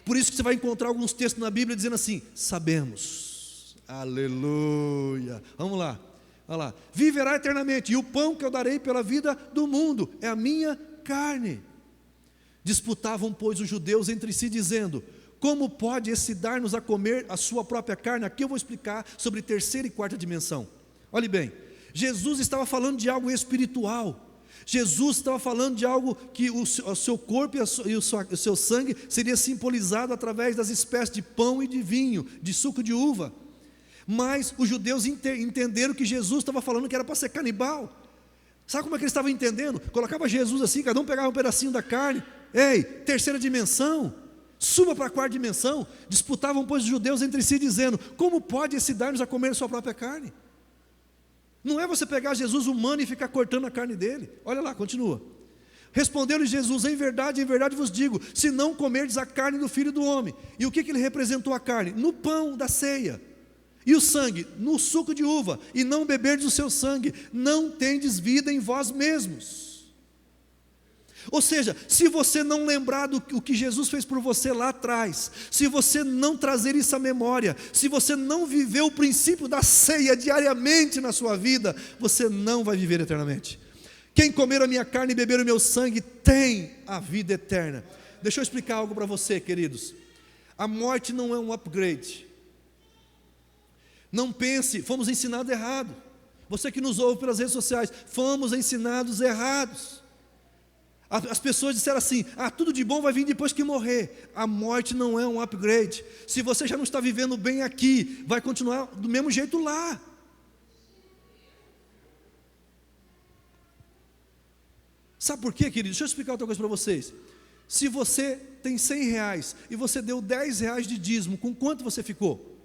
Por isso que você vai encontrar alguns textos na Bíblia dizendo assim: sabemos. Aleluia. Vamos lá. Olha lá. Viverá eternamente, e o pão que eu darei pela vida do mundo é a minha carne. Disputavam, pois, os judeus entre si, dizendo: como pode esse dar-nos a comer a sua própria carne? Aqui eu vou explicar sobre terceira e quarta dimensão. Olhe bem, Jesus estava falando de algo espiritual. Jesus estava falando de algo que o seu corpo e o seu sangue seria simbolizado através das espécies de pão e de vinho, de suco de uva. Mas os judeus entenderam que Jesus estava falando que era para ser canibal. Sabe como é que eles estavam entendendo? Colocava Jesus assim, cada um pegava um pedacinho da carne. Ei, terceira dimensão, suba para a quarta dimensão. Disputavam, pois, os judeus entre si, dizendo: como pode esse dar-nos a comer a sua própria carne? Não é você pegar Jesus humano e ficar cortando a carne dele. Olha lá, continua. Respondeu-lhe Jesus: em verdade vos digo, se não comerdes a carne do Filho do Homem. E o que ele representou a carne? No pão da ceia. E o sangue? No suco de uva. E não beberdes o seu sangue, não tendes vida em vós mesmos. Ou seja, se você não lembrar do que Jesus fez por você lá atrás, se você não trazer isso à memória, se você não viver o princípio da ceia diariamente na sua vida, você não vai viver eternamente. Quem comer a minha carne e beber o meu sangue tem a vida eterna. Deixa eu explicar algo para você, queridos. A morte não é um upgrade. Não pense, fomos ensinados errado. Você que nos ouve pelas redes sociais, fomos ensinados errados. As pessoas disseram assim: tudo de bom vai vir depois que morrer. A morte não é um upgrade. Se você já não está vivendo bem aqui, vai continuar do mesmo jeito lá. Sabe por quê, querido? Deixa eu explicar outra coisa para vocês. Se você tem R$100 e você deu R$10 de dízimo, com quanto você ficou?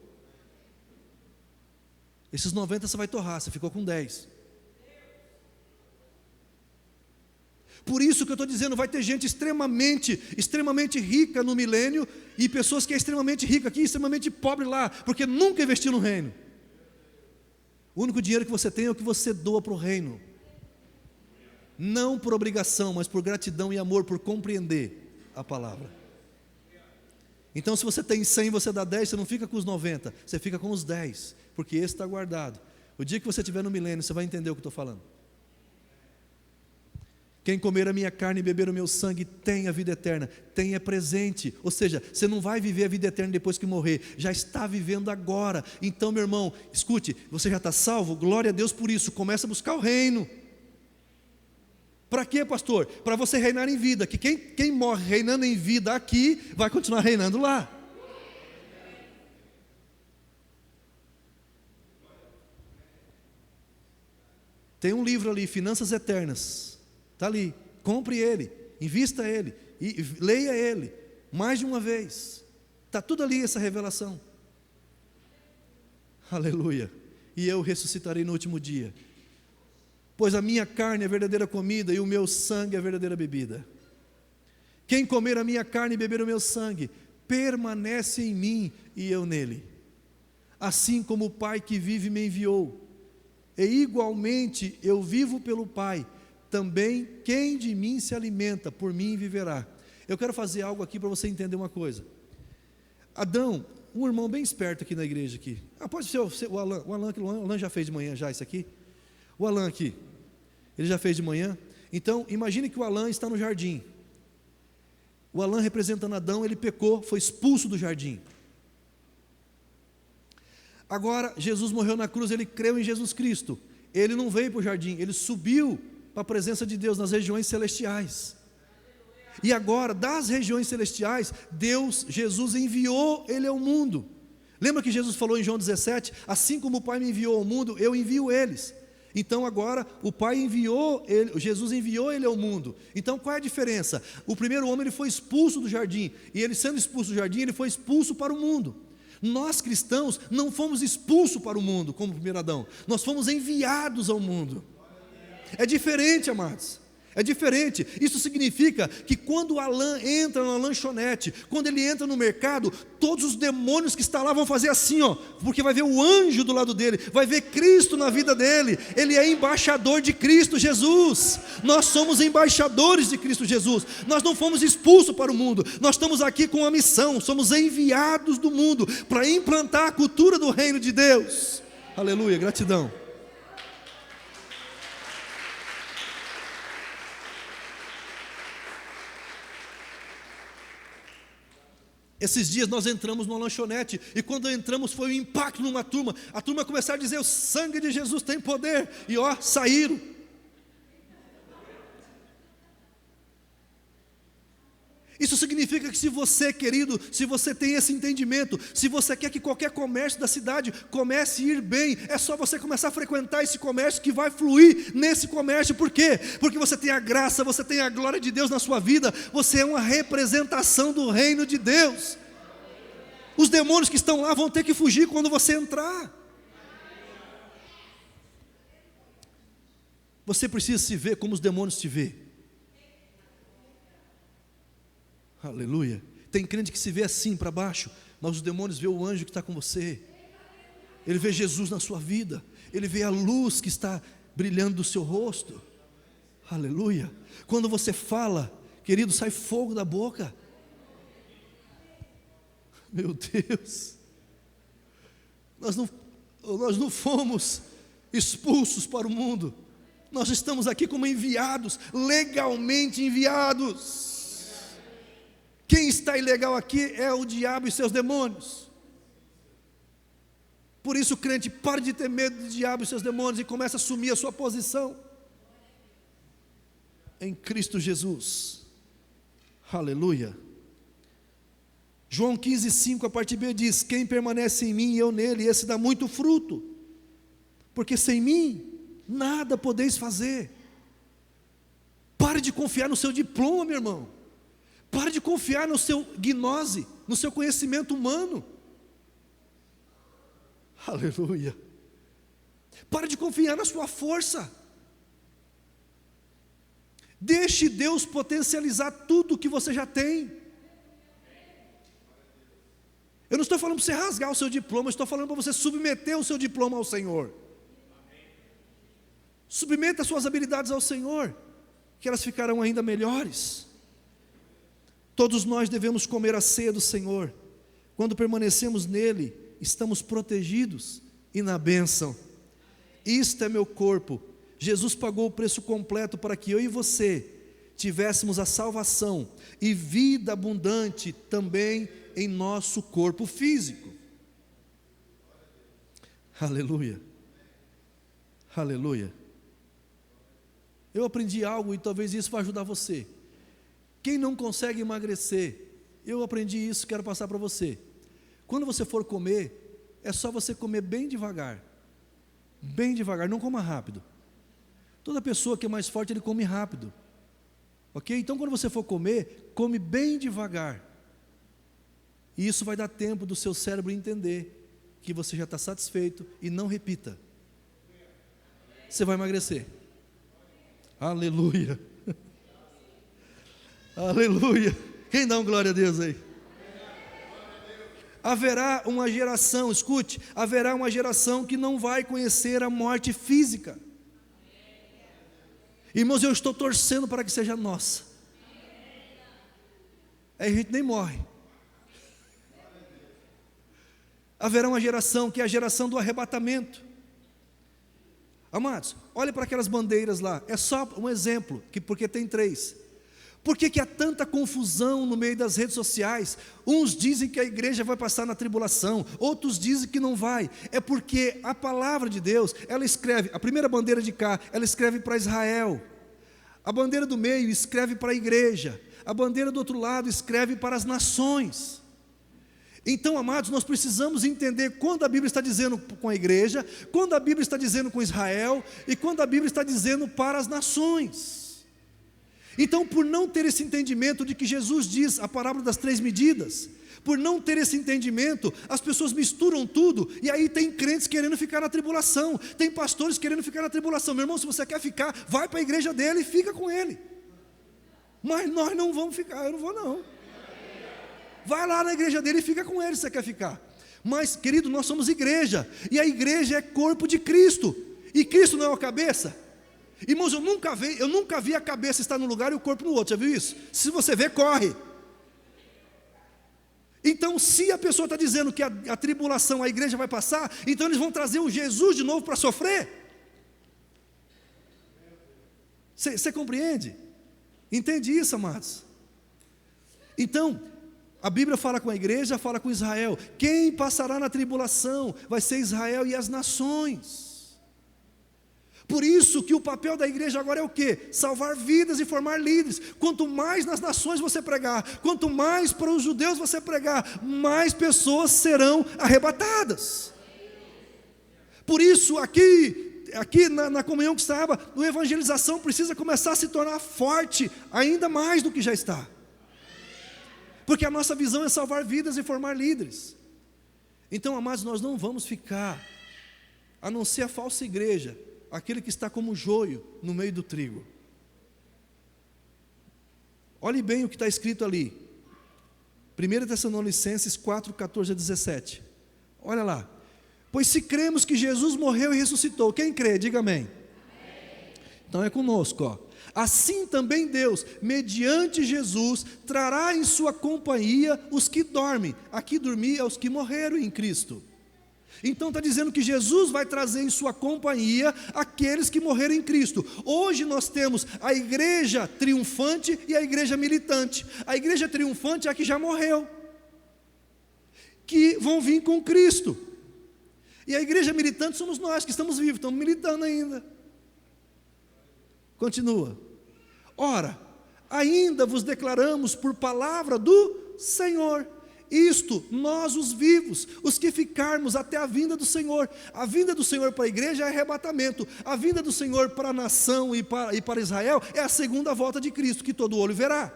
Esses 90 você vai torrar, você ficou com 10. Por isso que eu estou dizendo, vai ter gente extremamente rica no milênio, e pessoas que é extremamente rica aqui, extremamente pobre lá, porque nunca investiu no reino. O único dinheiro que você tem é o que você doa para o reino. não por obrigação, mas por gratidão e amor, por compreender a palavra. Então, se você tem 100, você dá 10, você não fica com os 90, você fica com os 10, porque esse está guardado. O dia que você estiver no milênio, você vai entender o que eu estou falando. Quem comer a minha carne e beber o meu sangue tem a vida eterna, tem é presente, ou seja, você não vai viver a vida eterna depois que morrer, já está vivendo agora. Então, meu irmão, escute, você já está salvo, glória a Deus por isso, começa a buscar o reino. Para quê, pastor? Para você reinar em vida, que quem morre reinando em vida aqui, vai continuar reinando lá. Tem um livro ali, Finanças Eternas, está ali, compre ele, invista ele, e leia ele, mais de uma vez, está tudo ali essa revelação. Aleluia. E eu ressuscitarei no último dia, pois a minha carne é a verdadeira comida, e o meu sangue é a verdadeira bebida. Quem comer a minha carne e beber o meu sangue, permanece em mim e eu nele, assim como o Pai que vive me enviou, e igualmente eu vivo pelo Pai, também quem de mim se alimenta, por mim viverá. Eu quero fazer algo aqui para você entender uma coisa. Adão, um irmão bem esperto aqui na igreja aqui, pode ser o Alan já fez de manhã já isso aqui, o Alan aqui, ele já fez de manhã. Então imagine que o Alan está no jardim, o Alan representando Adão, ele pecou, foi expulso do jardim. Agora Jesus morreu na cruz, ele creu em Jesus Cristo, ele não veio para o jardim, ele subiu para a presença de Deus nas regiões celestiais. E agora, das regiões celestiais, Jesus enviou ele ao mundo. Lembra que Jesus falou em João 17, assim como o Pai me enviou ao mundo, eu envio eles. Então agora o Pai enviou ele, Jesus enviou ele ao mundo. Então qual é a diferença? O primeiro homem ele foi expulso do jardim, e ele sendo expulso do jardim, ele foi expulso para o mundo. Nós cristãos não fomos expulsos para o mundo, como o primeiro Adão, nós fomos enviados ao mundo. É diferente, amados, é diferente. Isso significa que quando o Alan entra na lanchonete, quando ele entra no mercado, todos os demônios que estão lá vão fazer assim, porque vai ver o anjo do lado dele, vai ver Cristo na vida dele. Ele é embaixador de Cristo Jesus. Nós somos embaixadores de Cristo Jesus. Nós não fomos expulsos para o mundo, nós estamos aqui com uma missão, somos enviados do mundo para implantar a cultura do reino de Deus. Aleluia, gratidão. Esses dias nós entramos numa lanchonete, e quando entramos foi um impacto numa turma. A turma começou a dizer: o sangue de Jesus tem poder, e saíram. Isso significa que se você, querido, se você tem esse entendimento, se você quer que qualquer comércio da cidade comece a ir bem, é só você começar a frequentar esse comércio que vai fluir nesse comércio. Por quê? Porque você tem a graça, você tem a glória de Deus na sua vida, você é uma representação do reino de Deus. Os demônios que estão lá vão ter que fugir quando você entrar. Você precisa se ver como os demônios te vê. Aleluia. Tem crente que se vê assim para baixo, mas os demônios vê o anjo que está com você. Ele vê Jesus na sua vida, ele vê a luz que está brilhando do seu rosto. Aleluia. Quando você fala, querido, sai fogo da boca. Meu Deus, nós não fomos expulsos para o mundo, nós estamos aqui como enviados, legalmente enviados. Quem está ilegal aqui é o diabo e seus demônios. Por isso, crente, pare de ter medo do diabo e seus demônios e comece a assumir a sua posição em Cristo Jesus. Aleluia. João 15:5, a parte B diz: quem permanece em mim e eu nele, esse dá muito fruto, porque sem mim nada podeis fazer. Pare de confiar no seu diploma, meu irmão. Pare de confiar no seu gnose, no seu conhecimento humano. Aleluia. Pare de confiar na sua força. Deixe Deus potencializar tudo que você já tem. Eu não estou falando para você rasgar o seu diploma, eu estou falando para você submeter o seu diploma ao Senhor. Submeta as suas habilidades ao Senhor. que elas ficarão ainda melhores. Todos nós devemos comer a ceia do Senhor. Quando permanecemos nele, estamos protegidos e na bênção. Isto é meu corpo. Jesus pagou o preço completo para que eu e você tivéssemos a salvação e vida abundante também em nosso corpo físico. Aleluia. Aleluia. Eu aprendi algo e talvez isso vai ajudar você. Quem não consegue emagrecer, eu aprendi isso, quero passar para você. Quando você for comer, é só você comer bem devagar. Bem devagar, não coma rápido. Toda pessoa que é mais forte, ele come rápido. Ok? Então quando você for comer, come bem devagar. E isso vai dar tempo do seu cérebro entender que você já está satisfeito e não repita. Você vai emagrecer. Aleluia. Aleluia. Quem dá um glória a Deus aí? Haverá uma geração, escute, haverá uma geração que não vai conhecer a morte física. Irmãos, eu estou torcendo para que seja nossa. Aí a gente nem morre. Haverá uma geração que é a geração do arrebatamento. Amados, olhe para aquelas bandeiras lá, é só um exemplo, porque tem 3. Por que há tanta confusão no meio das redes sociais? Uns dizem que a igreja vai passar na tribulação, outros dizem que não vai. É porque a palavra de Deus, ela escreve, a primeira bandeira de cá, ela escreve para Israel. A bandeira do meio escreve para a igreja. A bandeira do outro lado escreve para as nações. Então, amados, nós precisamos entender quando a Bíblia está dizendo com a igreja, quando a Bíblia está dizendo com Israel e quando a Bíblia está dizendo para as nações. Então, por não ter esse entendimento de que Jesus diz a parábola das 3 medidas, por não ter esse entendimento, as pessoas misturam tudo, e aí tem crentes querendo ficar na tribulação, tem pastores querendo ficar na tribulação. Meu irmão, se você quer ficar, vai para a igreja dele e fica com ele. Mas nós não vamos ficar, eu não vou não. Vai lá na igreja dele e fica com ele se você quer ficar. Mas, querido, nós somos igreja, e a igreja é corpo de Cristo, e Cristo não é a cabeça. Irmãos, eu nunca vi a cabeça estar num lugar e o corpo no outro, já viu isso? Se você vê, corre. Então, se a pessoa está dizendo que a tribulação, a igreja vai passar, então eles vão trazer o Jesus de novo para sofrer. Você compreende? Entende isso, amados? Então, a Bíblia fala com a igreja, fala com Israel. Quem passará na tribulação vai ser Israel e as nações. Por isso que o papel da igreja agora é o quê? Salvar vidas e formar líderes. Quanto mais nas nações você pregar, quanto mais para os judeus você pregar, mais pessoas serão arrebatadas. Por isso aqui na comunhão que estava, a evangelização precisa começar a se tornar forte, ainda mais do que já está. Porque a nossa visão é salvar vidas e formar líderes. Então, amados, nós não vamos ficar, a não ser a falsa igreja, aquele que está como joio no meio do trigo. Olhe bem o que está escrito ali. 1 Tessalonicenses 4, 14 a 17. Olha lá. Pois se cremos que Jesus morreu e ressuscitou, quem crê? Diga amém. Então é conosco, ó. Assim também Deus, mediante Jesus, trará em sua companhia os que dormem. Aqui dormir é os que morreram em Cristo. Então está dizendo que Jesus vai trazer em sua companhia aqueles que morreram em Cristo. Hoje nós temos a igreja triunfante e a igreja militante. A igreja triunfante é a que já morreu, que vão vir com Cristo. E a igreja militante somos nós que estamos vivos, estamos militando ainda. Continua. Ora, ainda vos declaramos por palavra do Senhor. Isto, nós os vivos, os que ficarmos até a vinda do Senhor. A vinda do Senhor para a igreja é arrebatamento. A vinda do Senhor para a nação e para Israel é a segunda volta de Cristo, que todo olho verá.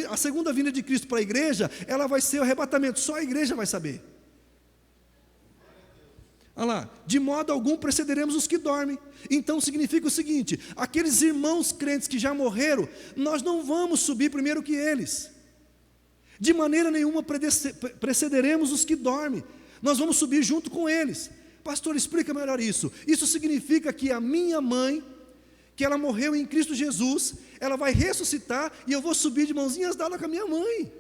A segunda vinda de Cristo para a igreja, ela vai ser o arrebatamento, só a igreja vai saber. Olha lá, de modo algum precederemos os que dormem. Então significa o seguinte: aqueles irmãos crentes que já morreram, nós não vamos subir primeiro que eles. De maneira nenhuma precederemos os que dormem. Nós vamos subir junto com eles. Pastor, explica melhor isso. Isso significa que a minha mãe, que ela morreu em Cristo Jesus, ela vai ressuscitar e eu vou subir de mãozinhas dadas com a minha mãe.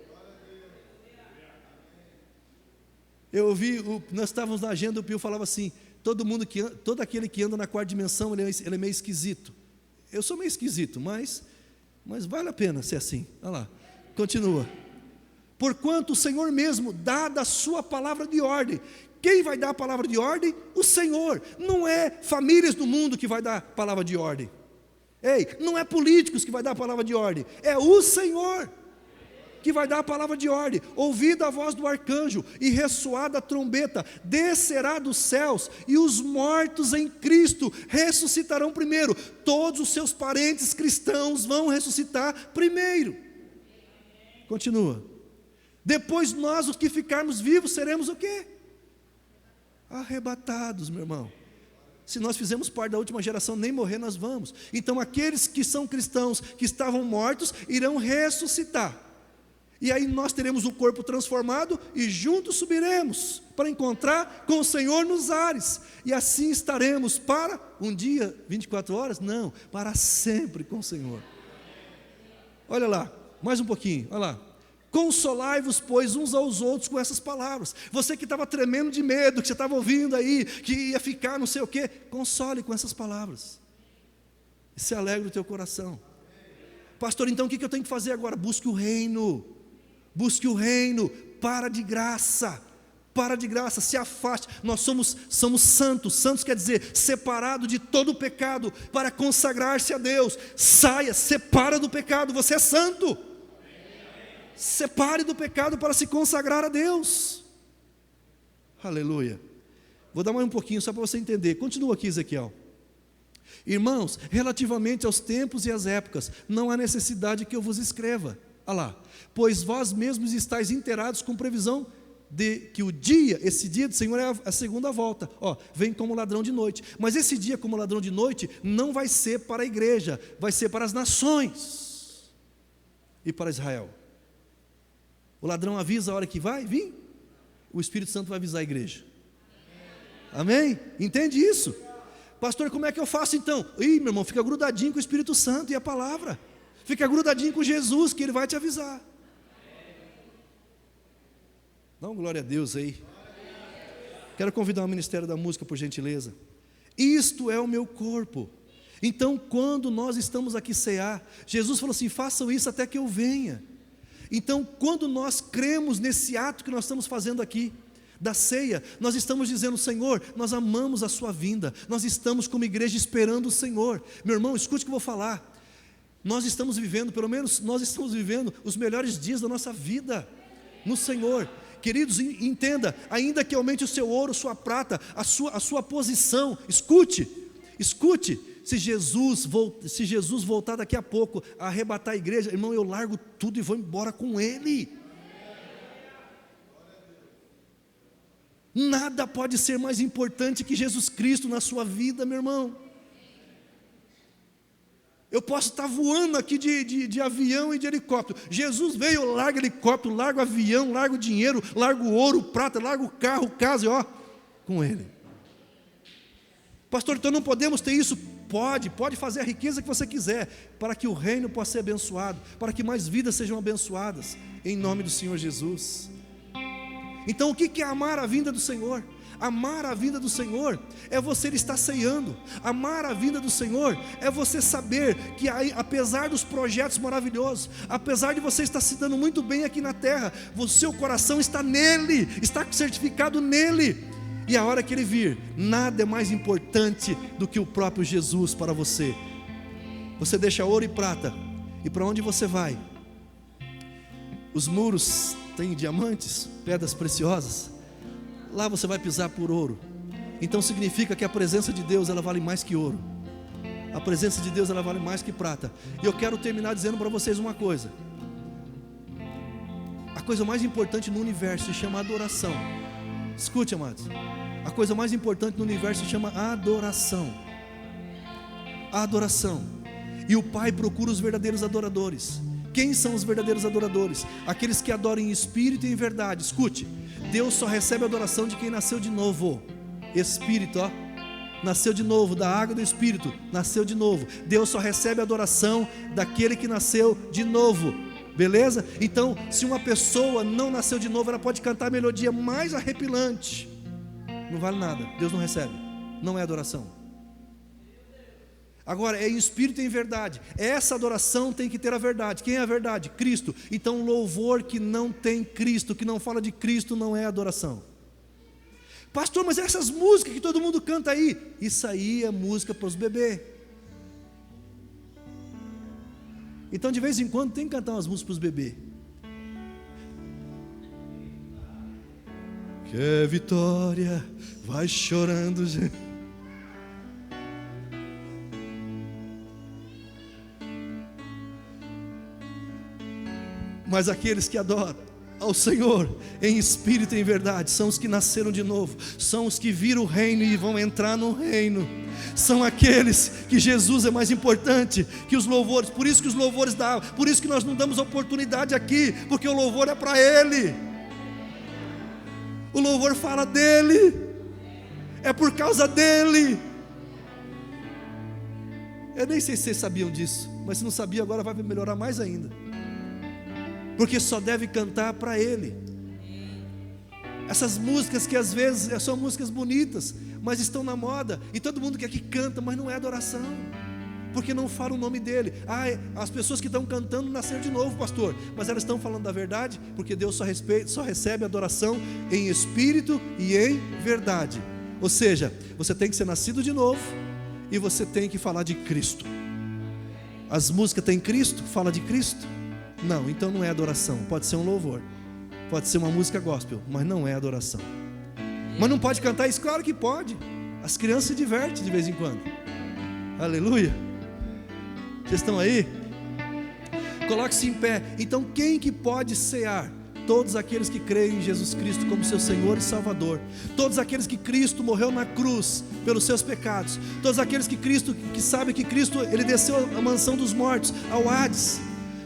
Eu ouvi, nós estávamos na agenda, o Pio falava assim, todo aquele que anda na quarta dimensão, ele é meio esquisito. Eu sou meio esquisito, mas vale a pena ser assim. Olha lá, continua. Porquanto o Senhor mesmo dá da sua palavra de ordem. Quem vai dar a palavra de ordem? O Senhor. Não é famílias do mundo que vai dar a palavra de ordem. Ei, não é políticos que vai dar a palavra de ordem. É o Senhor que vai dar a palavra de ordem. Ouvida a voz do arcanjo e ressoada a trombeta, descerá dos céus, e os mortos em Cristo ressuscitarão primeiro. Todos os seus parentes cristãos vão ressuscitar primeiro. Continua. Depois nós, os que ficarmos vivos, seremos o quê? Arrebatados, meu irmão. Se nós fizermos parte da última geração, nem morrer nós vamos. Então aqueles que são cristãos, que estavam mortos, irão ressuscitar. E aí nós teremos o corpo transformado e juntos subiremos para encontrar com o Senhor nos ares. E assim estaremos para um dia, 24 horas? Não, para sempre com o Senhor. Olha lá, mais um pouquinho, olha lá. Consolai-vos, pois, uns aos outros com essas palavras. Você que estava tremendo de medo, que você estava ouvindo aí, que ia ficar não sei o quê, console com essas palavras. E se alegra o teu coração. Pastor, então o que eu tenho que fazer agora? Busque o reino. Busque o reino. Para de graça, se afaste. Nós somos santos. Santos quer dizer separado de todo o pecado, para consagrar-se a Deus. Saia, separa do pecado, você é santo. Separe do pecado para se consagrar a Deus. Aleluia. Vou dar mais um pouquinho só para você entender. Continua aqui, Ezequiel. Irmãos, relativamente aos tempos e às épocas, não há necessidade que eu vos escreva. Olha lá. Pois vós mesmos estáis inteirados com previsão de que esse dia do Senhor é a segunda volta. Vem como ladrão de noite. Mas esse dia como ladrão de noite não vai ser para a igreja, vai ser para as nações e para Israel. O ladrão avisa a hora que vai vir, o Espírito Santo vai avisar a igreja. Amém? Entende isso? Pastor, como é que eu faço então? Meu irmão, fica grudadinho com o Espírito Santo e a palavra. Fica grudadinho com Jesus, que Ele vai te avisar. Dá uma glória a Deus aí. Quero convidar o Ministério da Música, por gentileza. Isto é o meu corpo. Então, quando nós estamos aqui cear, Jesus falou assim, façam isso até que eu venha. Então, quando nós cremos nesse ato que nós estamos fazendo aqui, da ceia, nós estamos dizendo, Senhor, nós amamos a sua vinda, nós estamos como igreja esperando o Senhor. Meu irmão, escute o que eu vou falar. Nós estamos vivendo, pelo menos nós estamos vivendo os melhores dias da nossa vida no Senhor. Queridos, entenda, ainda que aumente o seu ouro, sua prata, a sua posição, escute, se Jesus voltar daqui a pouco a arrebatar a igreja, irmão, eu largo tudo e vou embora com Ele. Nada pode ser mais importante que Jesus Cristo na sua vida, meu irmão. Eu posso estar voando aqui de avião e de helicóptero. Jesus veio, eu largo helicóptero, largo avião, largo dinheiro, largo ouro, prata, largo carro, casa, com Ele. Pastor, então não podemos ter isso? Pode fazer a riqueza que você quiser, para que o reino possa ser abençoado, para que mais vidas sejam abençoadas, em nome do Senhor Jesus. Então o que é amar a vinda do Senhor? Amar a vinda do Senhor é você estar ceando. Amar a vinda do Senhor é você saber que apesar dos projetos maravilhosos, apesar de você estar se dando muito bem aqui na terra, o seu coração está nele, está certificado nele. E a hora que Ele vir, nada é mais importante do que o próprio Jesus para você. Você deixa ouro e prata, e para onde você vai? Os muros têm diamantes, pedras preciosas. Lá você vai pisar por ouro. Então significa que a presença de Deus, ela vale mais que ouro. A presença de Deus, ela vale mais que prata. E eu quero terminar dizendo para vocês uma coisa. A coisa mais importante no universo se chama adoração. Escute, amados. A coisa mais importante no universo se chama adoração. A adoração. E o Pai procura os verdadeiros adoradores. Quem são os verdadeiros adoradores? Aqueles que adoram em espírito e em verdade. Escute, Deus só recebe a adoração de quem nasceu de novo. Espírito, nasceu de novo, da água e do Espírito, nasceu de novo. Deus só recebe a adoração daquele que nasceu de novo, beleza? Então, se uma pessoa não nasceu de novo, ela pode cantar a melodia mais arrepilante, não vale nada, Deus não recebe, não é adoração. Agora, é em espírito e em verdade. Essa adoração tem que ter a verdade. Quem é a verdade? Cristo. Então, louvor que não tem Cristo, que não fala de Cristo, não é adoração. Pastor, mas essas músicas que todo mundo canta aí, isso aí é música para os bebês. Então, de vez em quando, tem que cantar umas músicas para os bebês. Que é vitória, vai chorando, gente. Mas aqueles que adoram ao Senhor em espírito e em verdade são os que nasceram de novo, são os que viram o reino e vão entrar no reino, são aqueles que Jesus é mais importante que os louvores. Por isso que os louvores dão, por isso que nós não damos oportunidade aqui, porque o louvor é para Ele, o louvor fala dEle, é por causa dEle. Eu nem sei se vocês sabiam disso, mas se não sabia, agora vai melhorar mais ainda, porque só deve cantar para Ele. Essas músicas que às vezes são músicas bonitas, mas estão na moda, e todo mundo quer que canta, mas não é adoração, porque não fala o nome dEle. As pessoas que estão cantando nasceram de novo, pastor, mas elas estão falando da verdade, porque Deus só recebe adoração em espírito e em verdade. Ou seja, você tem que ser nascido de novo, e você tem que falar de Cristo. As músicas têm Cristo? Fala de Cristo? Não, então não é adoração. Pode ser um louvor, pode ser uma música gospel, mas não é adoração. Mas não pode cantar isso? Claro que pode. As crianças se divertem de vez em quando. Aleluia. Vocês estão aí? Coloque-se em pé. Então quem que pode cear? Todos aqueles que creem em Jesus Cristo como seu Senhor e Salvador, todos aqueles que Cristo morreu na cruz pelos seus pecados, todos aqueles que sabem que Cristo, Ele desceu à mansão dos mortos, ao Hades,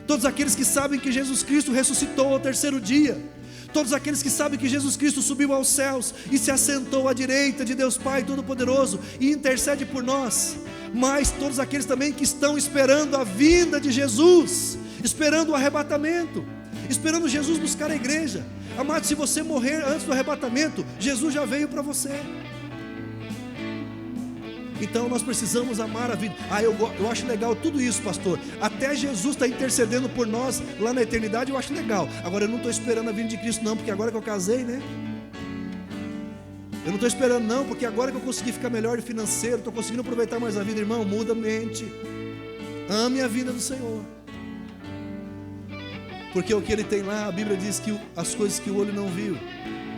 todos aqueles que sabem que Jesus Cristo ressuscitou ao terceiro dia, todos aqueles que sabem que Jesus Cristo subiu aos céus e se assentou à direita de Deus Pai Todo-Poderoso e intercede por nós, mas todos aqueles também que estão esperando a vinda de Jesus, esperando o arrebatamento, esperando Jesus buscar a igreja. Amado, se você morrer antes do arrebatamento, Jesus já veio para você. Então nós precisamos amar a vida. Eu acho legal tudo isso, pastor. Até Jesus está intercedendo por nós lá na eternidade, eu acho legal. Agora eu não estou esperando a vinda de Cristo não, porque agora que eu casei, né? Eu não estou esperando não, porque agora que eu consegui ficar melhor de financeiro, estou conseguindo aproveitar mais a vida. Irmão, muda a mente. Ame a vida do Senhor. Porque o que Ele tem lá, a Bíblia diz que as coisas que o olho não viu,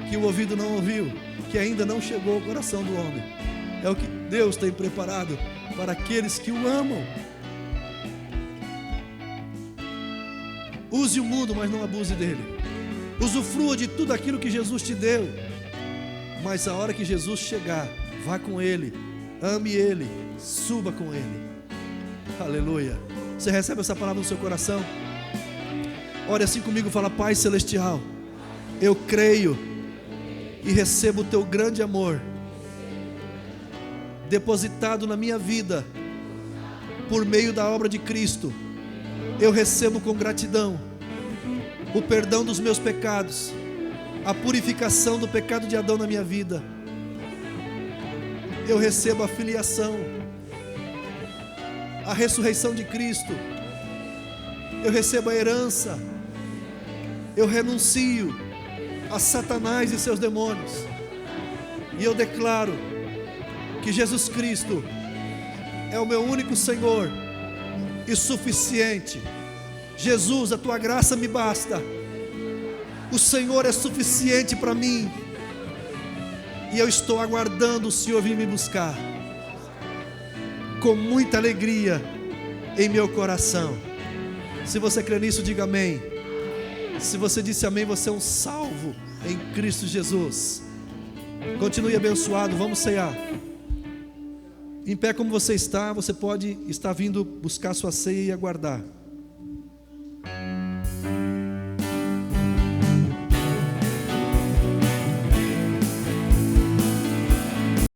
que o ouvido não ouviu, que ainda não chegou ao coração do homem, é o que Deus tem preparado para aqueles que o amam. Use o mundo, mas não abuse dele. Usufrua de tudo aquilo que Jesus te deu, mas a hora que Jesus chegar, vá com Ele, ame Ele, suba com Ele. Aleluia. Você recebe essa palavra no seu coração? Ore assim comigo, fala: Pai Celestial, eu creio e recebo o Teu grande amor depositado na minha vida por meio da obra de Cristo. Eu recebo com gratidão o perdão dos meus pecados, a purificação do pecado de Adão na minha vida. Eu recebo a filiação, a ressurreição de Cristo. Eu recebo a herança. Eu renuncio a Satanás e seus demônios, e eu declaro que Jesus Cristo é o meu único Senhor e suficiente. Jesus, a Tua graça me basta. O Senhor é suficiente para mim, e eu estou aguardando o Senhor vir me buscar com muita alegria em meu coração. Se você crê nisso, diga amém. Se você disse amém, você é um salvo em Cristo Jesus. Continue abençoado, vamos cear. Em pé como você está, você pode estar vindo buscar sua ceia e aguardar.